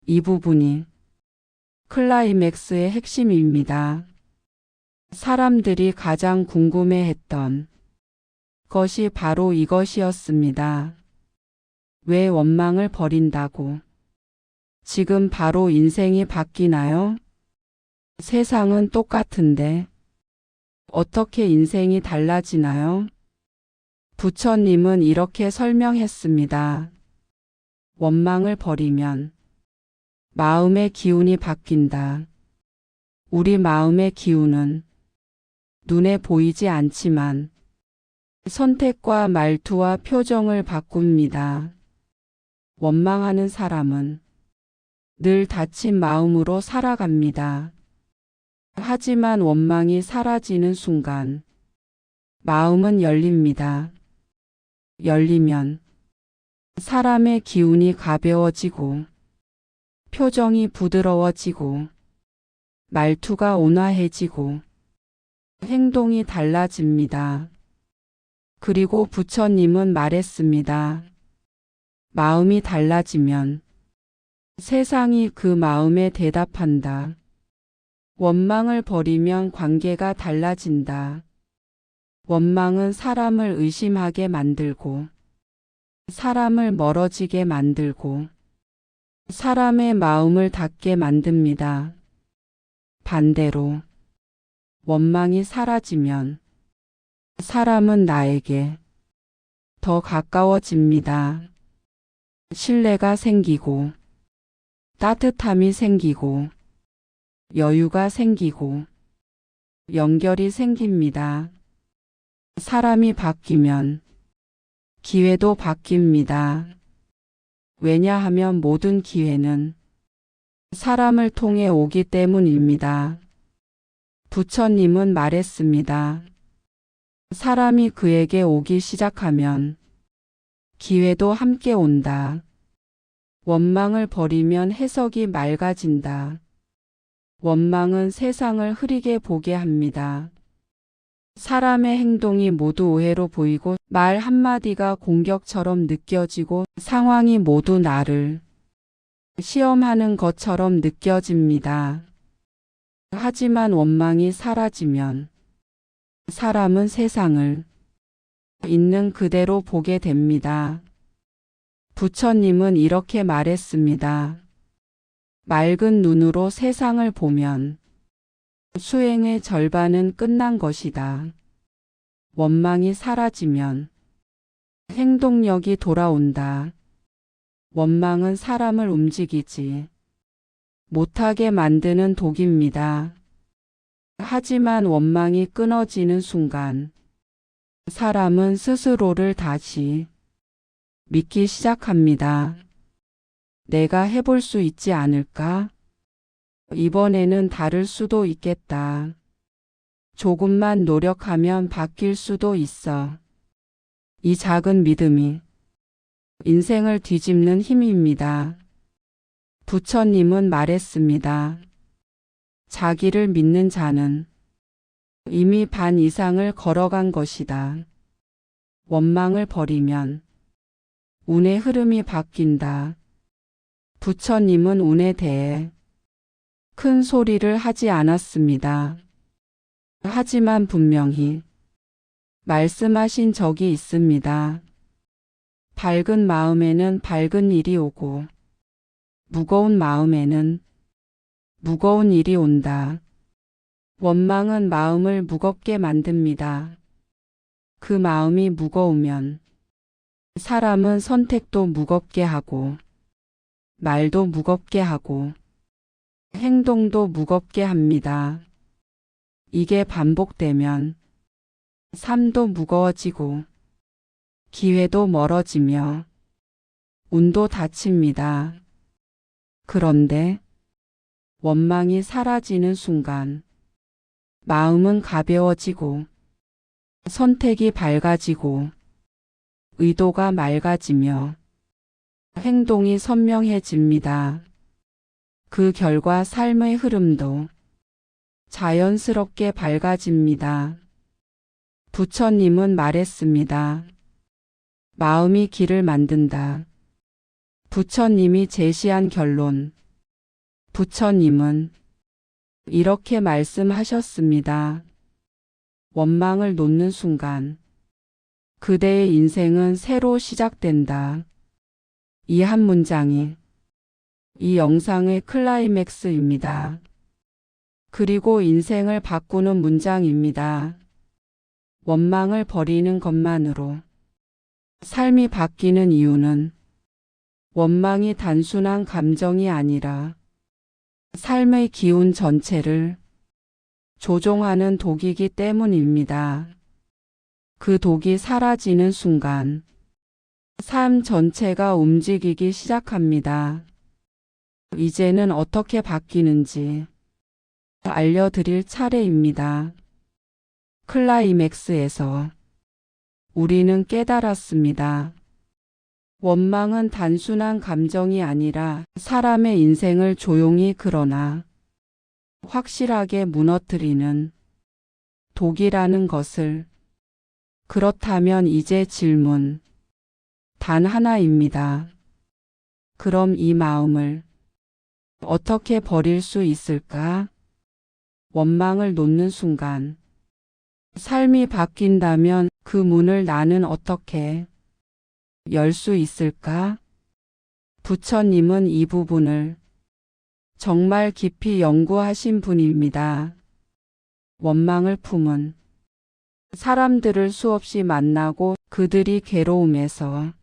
이 부분이 클라이맥스의 핵심입니다. 사람들이 가장 궁금해했던 것이 바로 이것이었습니다. 왜 원망을 버린다고 지금 바로 인생이 바뀌나요? 세상은 똑같은데 어떻게 인생이 달라지나요? 부처님은 이렇게 설명했습니다. 원망을 버리면 마음의 기운이 바뀐다. 우리 마음의 기운은 눈에 보이지 않지만 선택과 말투와 표정을 바꿉니다. 원망하는 사람은 늘 닫힌 마음으로 살아갑니다. 하지만 원망이 사라지는 순간 마음은 열립니다. 열리면 사람의 기운이 가벼워지고 표정이 부드러워지고 말투가 온화해지고 행동이 달라집니다. 그리고 부처님은 말했습니다. 마음이 달라지면 세상이 그 마음에 대답한다. 원망을 버리면 관계가 달라진다. 원망은 사람을 의심하게 만들고 사람을 멀어지게 만들고 사람의 마음을 닫게 만듭니다. 반대로 원망이 사라지면 사람은 나에게 더 가까워집니다. 신뢰가 생기고 따뜻함이 생기고 여유가 생기고 연결이 생깁니다. 사람이 바뀌면 기회도 바뀝니다. 왜냐하면 모든 기회는 사람을 통해 오기 때문입니다. 부처님은 말했습니다. 사람이 그에게 오기 시작하면 기회도 함께 온다. 원망을 버리면 해석이 맑아진다. 원망은 세상을 흐리게 보게 합니다. 사람의 행동이 모두 오해로 보이고 말 한마디가 공격처럼 느껴지고 상황이 모두 나를 시험하는 것처럼 느껴집니다. 하지만 원망이 사라지면 사람은 세상을 있는 그대로 보게 됩니다. 부처님은 이렇게 말했습니다. 맑은 눈으로 세상을 보면 수행의 절반은 끝난 것이다. 원망이 사라지면 행동력이 돌아온다. 원망은 사람을 움직이지 못하게 만드는 독입니다. 하지만 원망이 끊어지는 순간 사람은 스스로를 다시 믿기 시작합니다. 내가 해볼 수 있지 않을까? 이번에는 다를 수도 있겠다. 조금만 노력하면 바뀔 수도 있어. 이 작은 믿음이 인생을 뒤집는 힘입니다. 부처님은 말했습니다. 자기를 믿는 자는 이미 반 이상을 걸어간 것이다. 원망을 버리면 운의 흐름이 바뀐다. 부처님은 운에 대해 큰 소리를 하지 않았습니다. 하지만 분명히 말씀하신 적이 있습니다. 밝은 마음에는 밝은 일이 오고 무거운 마음에는 무거운 일이 온다. 원망은 마음을 무겁게 만듭니다. 그 마음이 무거우면 사람은 선택도 무겁게 하고 말도 무겁게 하고 행동도 무겁게 합니다. 이게 반복되면 삶도 무거워지고 기회도 멀어지며 운도 닫힙니다. 그런데 원망이 사라지는 순간 마음은 가벼워지고 선택이 밝아지고 의도가 맑아지며 행동이 선명해집니다. 그 결과 삶의 흐름도 자연스럽게 밝아집니다. 부처님은 말했습니다. 마음이 길을 만든다. 부처님이 제시한 결론. 부처님은 이렇게 말씀하셨습니다. 원망을 놓는 순간 그대의 인생은 새로 시작된다. 이 한 문장이 이 영상의 클라이맥스입니다. 그리고 인생을 바꾸는 문장입니다. 원망을 버리는 것만으로 삶이 바뀌는 이유는 원망이 단순한 감정이 아니라 삶의 기운 전체를 조종하는 독이기 때문입니다. 그 독이 사라지는 순간 삶 전체가 움직이기 시작합니다. 이제는 어떻게 바뀌는지 알려드릴 차례입니다. 클라이맥스에서 우리는 깨달았습니다. 원망은 단순한 감정이 아니라 사람의 인생을 조용히 그러나 확실하게 무너뜨리는 독이라는 것을. 그렇다면 이제 질문 단 하나입니다. 그럼 이 마음을 어떻게 버릴 수 있을까? 원망을 놓는 순간 삶이 바뀐다면 그 문을 나는 어떻게 열 수 있을까? 부처님은 이 부분을 정말 깊이 연구하신 분입니다. 원망을 품은 사람들을 수없이 만나고 그들이 괴로움에서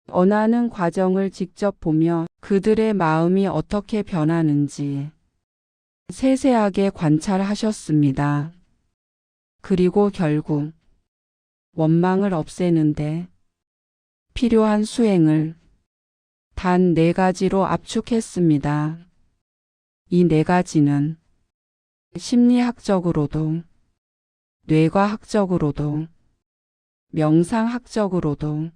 어나는 과정을 직접 보며 그들의 마음이 어떻게 변하는지 세세하게 관찰하셨습니다. 그리고 결국 원망을 없애는데 필요한 수행을 단 4가지로 압축했습니다. 이 4가지는 심리학적으로도 뇌과학적으로도 명상학적으로도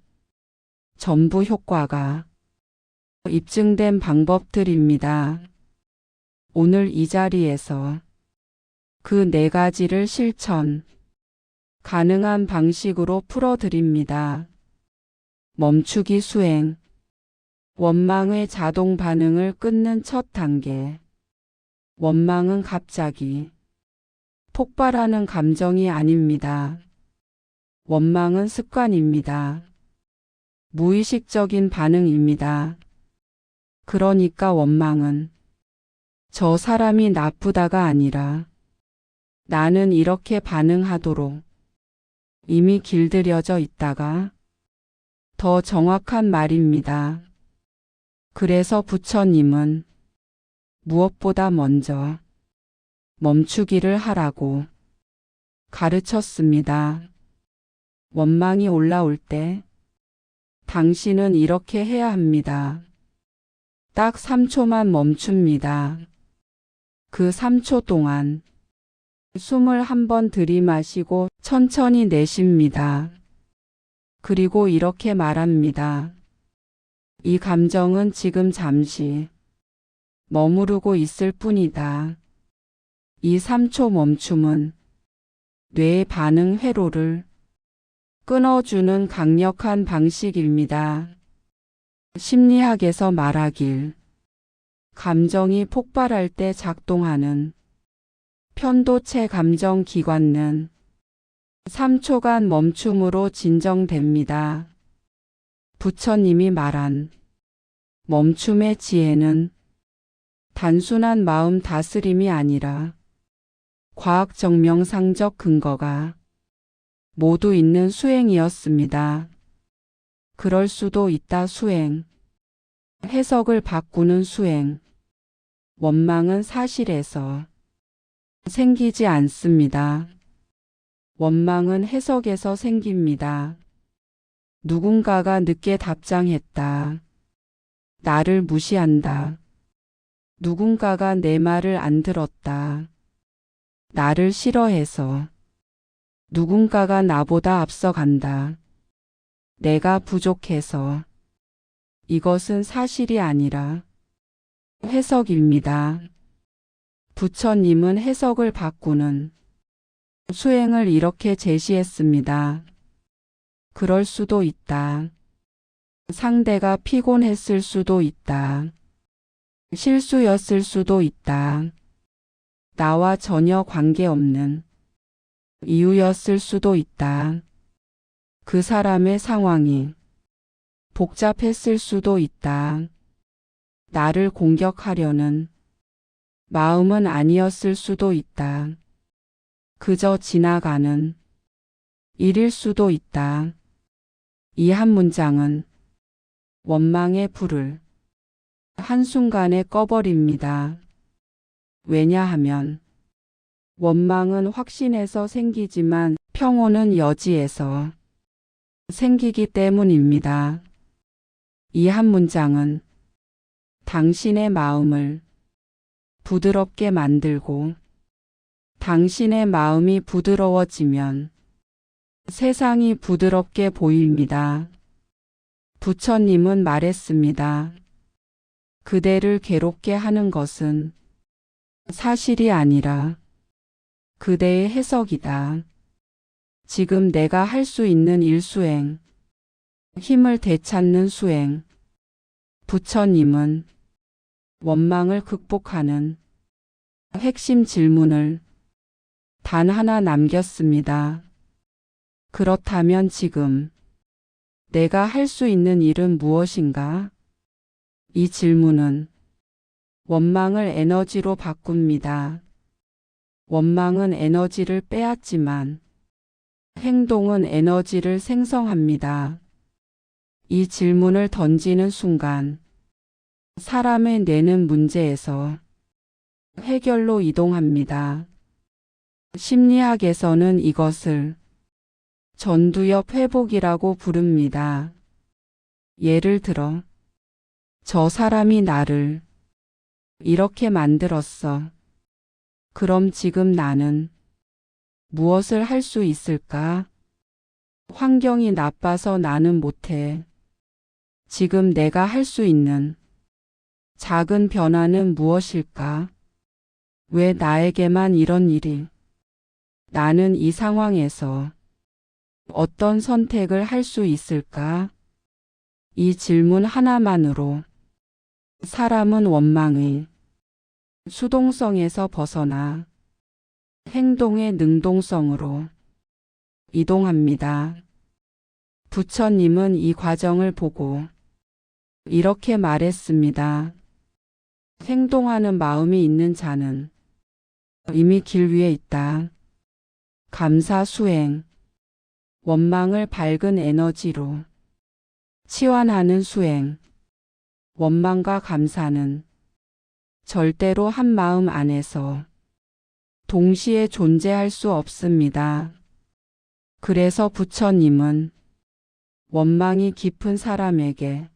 전부 효과가 입증된 방법들입니다. 오늘 이 자리에서 그 4가지를 실천 가능한 방식으로 풀어드립니다. 멈추기 수행. 원망의 자동 반응을 끊는 첫 단계. 원망은 갑자기 폭발하는 감정이 아닙니다. 원망은 습관입니다. 무의식적인 반응입니다. 그러니까 원망은 저 사람이 나쁘다가 아니라 나는 이렇게 반응하도록 이미 길들여져 있다가 더 정확한 말입니다. 그래서 부처님은 무엇보다 먼저 멈추기를 하라고 가르쳤습니다. 원망이 올라올 때 당신은 이렇게 해야 합니다. 딱 3초만 멈춥니다. 그 3초 동안 숨을 한번 들이마시고 천천히 내쉽니다. 그리고 이렇게 말합니다. 이 감정은 지금 잠시 머무르고 있을 뿐이다. 이 3초 멈춤은 뇌의 반응 회로를 끊어주는 강력한 방식입니다. 심리학에서 말하길 감정이 폭발할 때 작동하는 편도체 감정 기관은 3초간 멈춤으로 진정됩니다. 부처님이 말한 멈춤의 지혜는 단순한 마음 다스림이 아니라 과학 정명상적 근거가 모두 있는 수행이었습니다. 그럴 수도 있다 수행. 해석을 바꾸는 수행. 원망은 사실에서 생기지 않습니다. 원망은 해석에서 생깁니다. 누군가가 늦게 답장했다. 나를 무시한다. 누군가가 내 말을 안 들었다. 나를 싫어해서. 누군가가 나보다 앞서간다. 내가 부족해서. 이것은 사실이 아니라 해석입니다. 부처님은 해석을 바꾸는 수행을 이렇게 제시했습니다. 그럴 수도 있다. 상대가 피곤했을 수도 있다. 실수였을 수도 있다. 나와 전혀 관계없는 이유였을 수도 있다. 그 사람의 상황이 복잡했을 수도 있다. 나를 공격하려는 마음은 아니었을 수도 있다. 그저 지나가는 일일 수도 있다. 이 한 문장은 원망의 불을 한순간에 꺼버립니다. 왜냐하면 원망은 확신에서 생기지만 평온은 여지에서 생기기 때문입니다. 이 한 문장은 당신의 마음을 부드럽게 만들고 당신의 마음이 부드러워지면 세상이 부드럽게 보입니다. 부처님은 말했습니다. 그대를 괴롭게 하는 것은 사실이 아니라 그대의 해석이다. 지금 내가 할 수 있는 일수행, 힘을 되찾는 수행. 부처님은 원망을 극복하는 핵심 질문을 단 하나 남겼습니다. 그렇다면 지금 내가 할 수 있는 일은 무엇인가? 이 질문은 원망을 에너지로 바꿉니다. 원망은 에너지를 빼앗지만 행동은 에너지를 생성합니다. 이 질문을 던지는 순간 사람의 뇌는 문제에서 해결로 이동합니다. 심리학에서는 이것을 전두엽 회복이라고 부릅니다. 예를 들어, 저 사람이 나를 이렇게 만들었어. 그럼 지금 나는 무엇을 할 수 있을까? 환경이 나빠서 나는 못해. 지금 내가 할 수 있는 작은 변화는 무엇일까? 왜 나에게만 이런 일이? 나는 이 상황에서 어떤 선택을 할 수 있을까? 이 질문 하나만으로 사람은 원망의 수동성에서 벗어나 행동의 능동성으로 이동합니다. 부처님은 이 과정을 보고 이렇게 말했습니다. 행동하는 마음이 있는 자는 이미 길 위에 있다. 감사 수행, 원망을 밝은 에너지로 치환하는 수행. 원망과 감사는 절대로 한 마음 안에서 동시에 존재할 수 없습니다. 그래서 부처님은 원망이 깊은 사람에게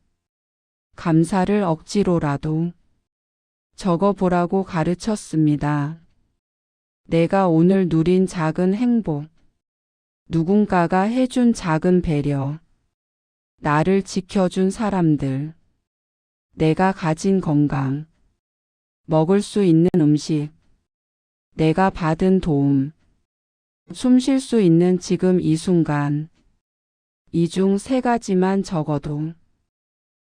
감사를 억지로라도 적어보라고 가르쳤습니다. 내가 오늘 누린 작은 행복, 누군가가 해준 작은 배려, 나를 지켜준 사람들, 내가 가진 건강, 먹을 수 있는 음식, 내가 받은 도움, 숨 쉴 수 있는 지금 이 순간, 이 중 3가지만 적어도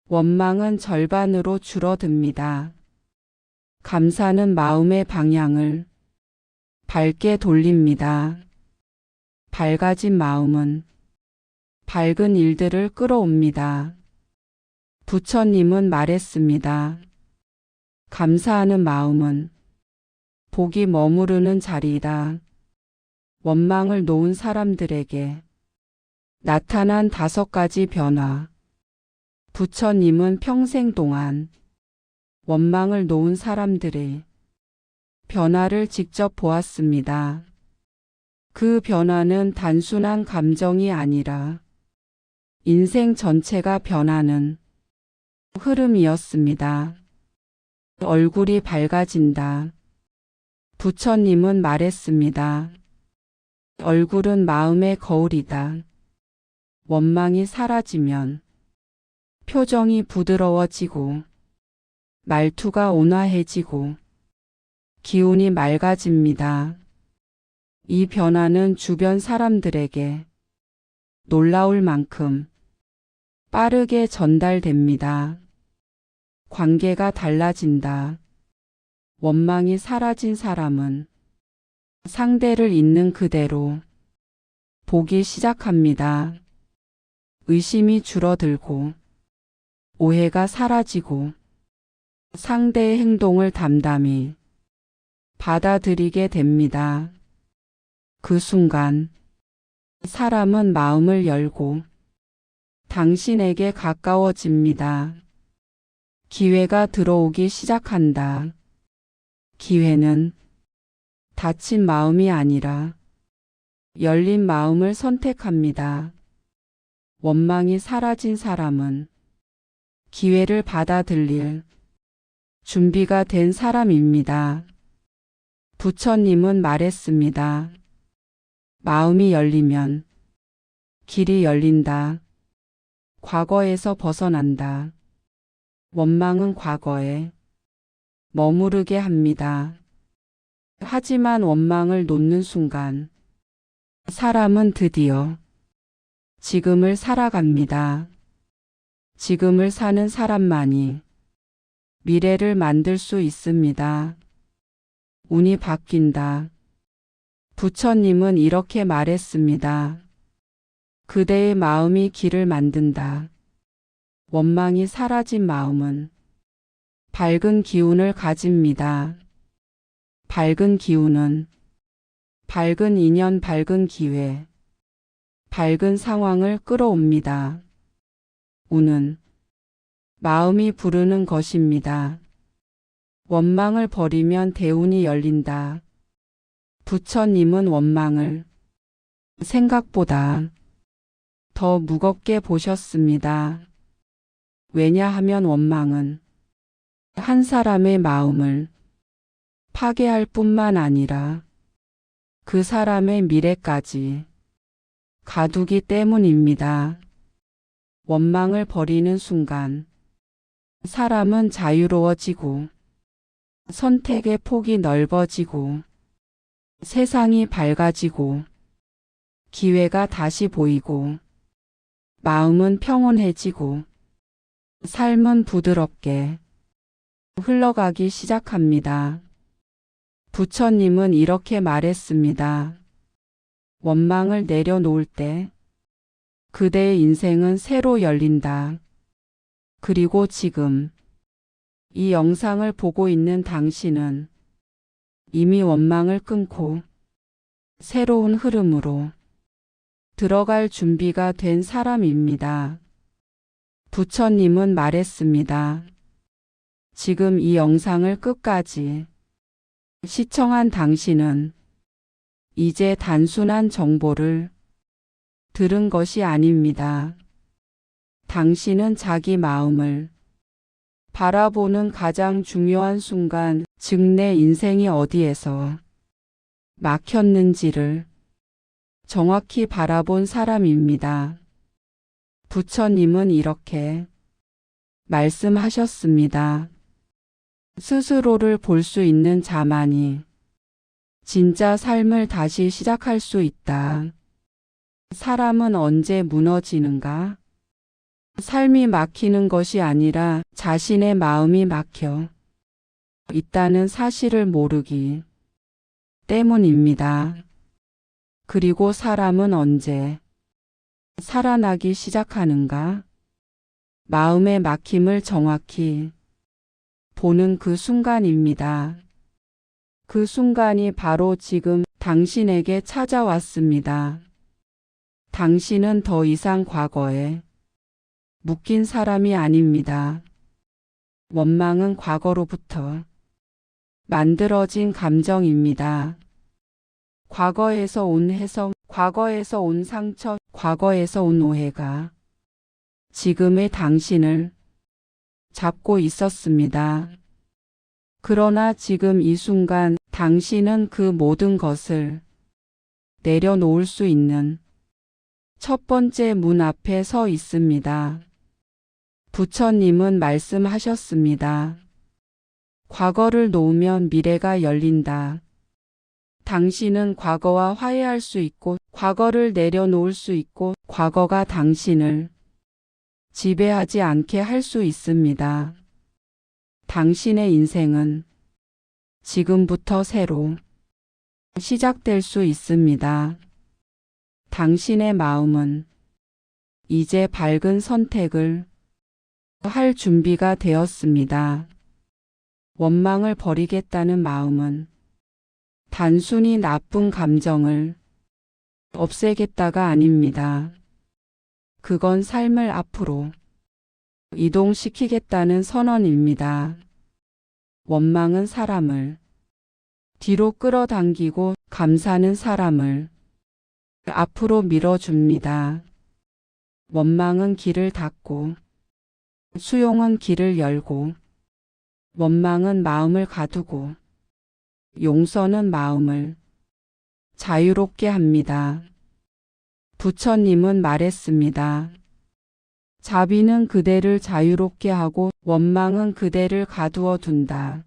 원망은 절반으로 줄어듭니다. 감사는 마음의 방향을 밝게 돌립니다. 밝아진 마음은 밝은 일들을 끌어옵니다. 부처님은 말했습니다. 감사하는 마음은 복이 머무르는 자리이다. 원망을 놓은 사람들에게 나타난 5가지 변화. 부처님은 평생 동안 원망을 놓은 사람들의 변화를 직접 보았습니다. 그 변화는 단순한 감정이 아니라 인생 전체가 변하는 흐름이었습니다. 얼굴이 밝아진다. 부처님은 말했습니다. 얼굴은 마음의 거울이다. 원망이 사라지면 표정이 부드러워지고 말투가 온화해지고 기운이 맑아집니다. 이 변화는 주변 사람들에게 놀라울 만큼 빠르게 전달됩니다. 관계가 달라진다. 원망이 사라진 사람은 상대를 있는 그대로 보기 시작합니다. 의심이 줄어들고 오해가 사라지고 상대의 행동을 담담히 받아들이게 됩니다. 그 순간 사람은 마음을 열고 당신에게 가까워집니다. 기회가 들어오기 시작한다. 기회는 닫힌 마음이 아니라 열린 마음을 선택합니다. 원망이 사라진 사람은 기회를 받아들일 준비가 된 사람입니다. 부처님은 말했습니다. 마음이 열리면 길이 열린다. 과거에서 벗어난다. 원망은 과거에 머무르게 합니다. 하지만 원망을 놓는 순간 사람은 드디어 지금을 살아갑니다. 지금을 사는 사람만이 미래를 만들 수 있습니다. 운이 바뀐다. 부처님은 이렇게 말했습니다. 그대의 마음이 길을 만든다. 원망이 사라진 마음은 밝은 기운을 가집니다. 밝은 기운은 밝은 인연, 밝은 기회, 밝은 상황을 끌어옵니다. 운은 마음이 부르는 것입니다. 원망을 버리면 대운이 열린다. 부처님은 원망을 생각보다 더 무겁게 보셨습니다. 왜냐하면 원망은 한 사람의 마음을 파괴할 뿐만 아니라 그 사람의 미래까지 가두기 때문입니다. 원망을 버리는 순간 사람은 자유로워지고 선택의 폭이 넓어지고 세상이 밝아지고 기회가 다시 보이고 마음은 평온해지고 삶은 부드럽게 흘러가기 시작합니다. 부처님은 이렇게 말했습니다. 원망을 내려놓을 때 그대의 인생은 새로 열린다. 그리고 지금 이 영상을 보고 있는 당신은 이미 원망을 끊고 새로운 흐름으로 들어갈 준비가 된 사람입니다. 부처님은 말했습니다. 지금 이 영상을 끝까지 시청한 당신은 이제 단순한 정보를 들은 것이 아닙니다. 당신은 자기 마음을 바라보는 가장 중요한 순간, 즉 내 인생이 어디에서 막혔는지를 정확히 바라본 사람입니다. 부처님은 이렇게 말씀하셨습니다. 스스로를 볼 수 있는 자만이 진짜 삶을 다시 시작할 수 있다. 사람은 언제 무너지는가? 삶이 막히는 것이 아니라 자신의 마음이 막혀 있다는 사실을 모르기 때문입니다. 그리고 사람은 언제 살아나기 시작하는가? 마음의 막힘을 정확히 보는 그 순간입니다. 그 순간이 바로 지금 당신에게 찾아왔습니다. 당신은 더 이상 과거에 묶인 사람이 아닙니다. 원망은 과거로부터 만들어진 감정입니다. 과거에서 온 해석, 과거에서 온 상처, 과거에서 온 오해가 지금의 당신을 잡고 있었습니다. 그러나 지금 이 순간 당신은 그 모든 것을 내려놓을 수 있는 첫 번째 문 앞에 서 있습니다. 부처님은 말씀하셨습니다. 과거를 놓으면 미래가 열린다. 당신은 과거와 화해할 수 있고, 과거를 내려놓을 수 있고, 과거가 당신을 지배하지 않게 할 수 있습니다. 당신의 인생은 지금부터 새로 시작될 수 있습니다. 당신의 마음은 이제 밝은 선택을 할 준비가 되었습니다. 원망을 버리겠다는 마음은 단순히 나쁜 감정을 없애겠다가 아닙니다. 그건 삶을 앞으로 이동시키겠다는 선언입니다. 원망은 사람을 뒤로 끌어당기고 감사는 사람을 앞으로 밀어줍니다. 원망은 길을 닫고 수용은 길을 열고 원망은 마음을 가두고 용서는 마음을 자유롭게 합니다. 부처님은 말했습니다. 자비는 그대를 자유롭게 하고 원망은 그대를 가두어 둔다.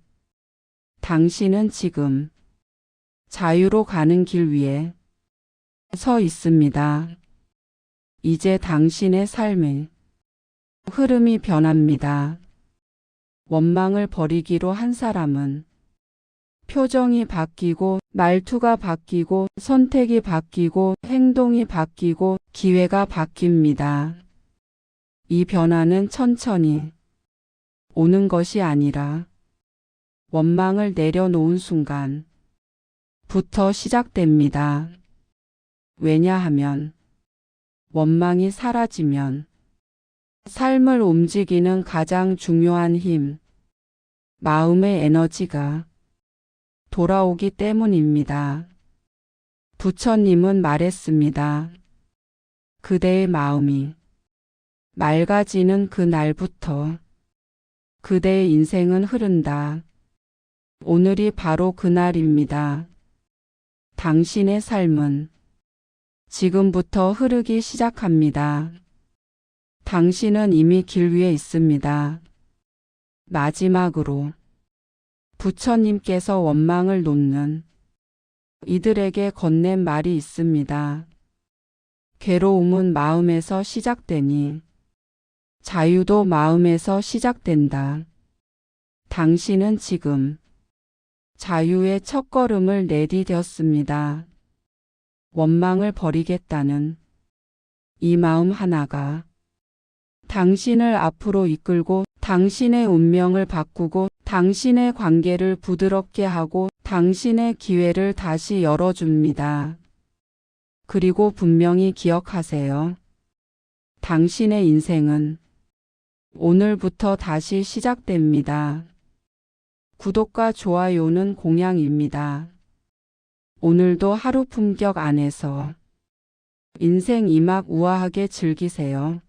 당신은 지금 자유로 가는 길 위에 서 있습니다. 이제 당신의 삶의 흐름이 변합니다. 원망을 버리기로 한 사람은 표정이 바뀌고 말투가 바뀌고 선택이 바뀌고 행동이 바뀌고 기회가 바뀝니다. 이 변화는 천천히 오는 것이 아니라 원망을 내려놓은 순간부터 시작됩니다. 왜냐하면 원망이 사라지면 삶을 움직이는 가장 중요한 힘, 마음의 에너지가 돌아오기 때문입니다. 부처님은 말했습니다. 그대의 마음이 맑아지는 그 날부터 그대의 인생은 흐른다. 오늘이 바로 그날입니다. 당신의 삶은 지금부터 흐르기 시작합니다. 당신은 이미 길 위에 있습니다. 마지막으로 부처님께서 원망을 놓는 이들에게 건넨 말이 있습니다. 괴로움은 마음에서 시작되니 자유도 마음에서 시작된다. 당신은 지금 자유의 첫걸음을 내디뎠습니다. 원망을 버리겠다는 이 마음 하나가 당신을 앞으로 이끌고 당신의 운명을 바꾸고 당신의 관계를 부드럽게 하고 당신의 기회를 다시 열어줍니다. 그리고 분명히 기억하세요. 당신의 인생은 오늘부터 다시 시작됩니다. 구독과 좋아요는 공양입니다. 오늘도 하루 품격 안에서 인생 이막 우아하게 즐기세요.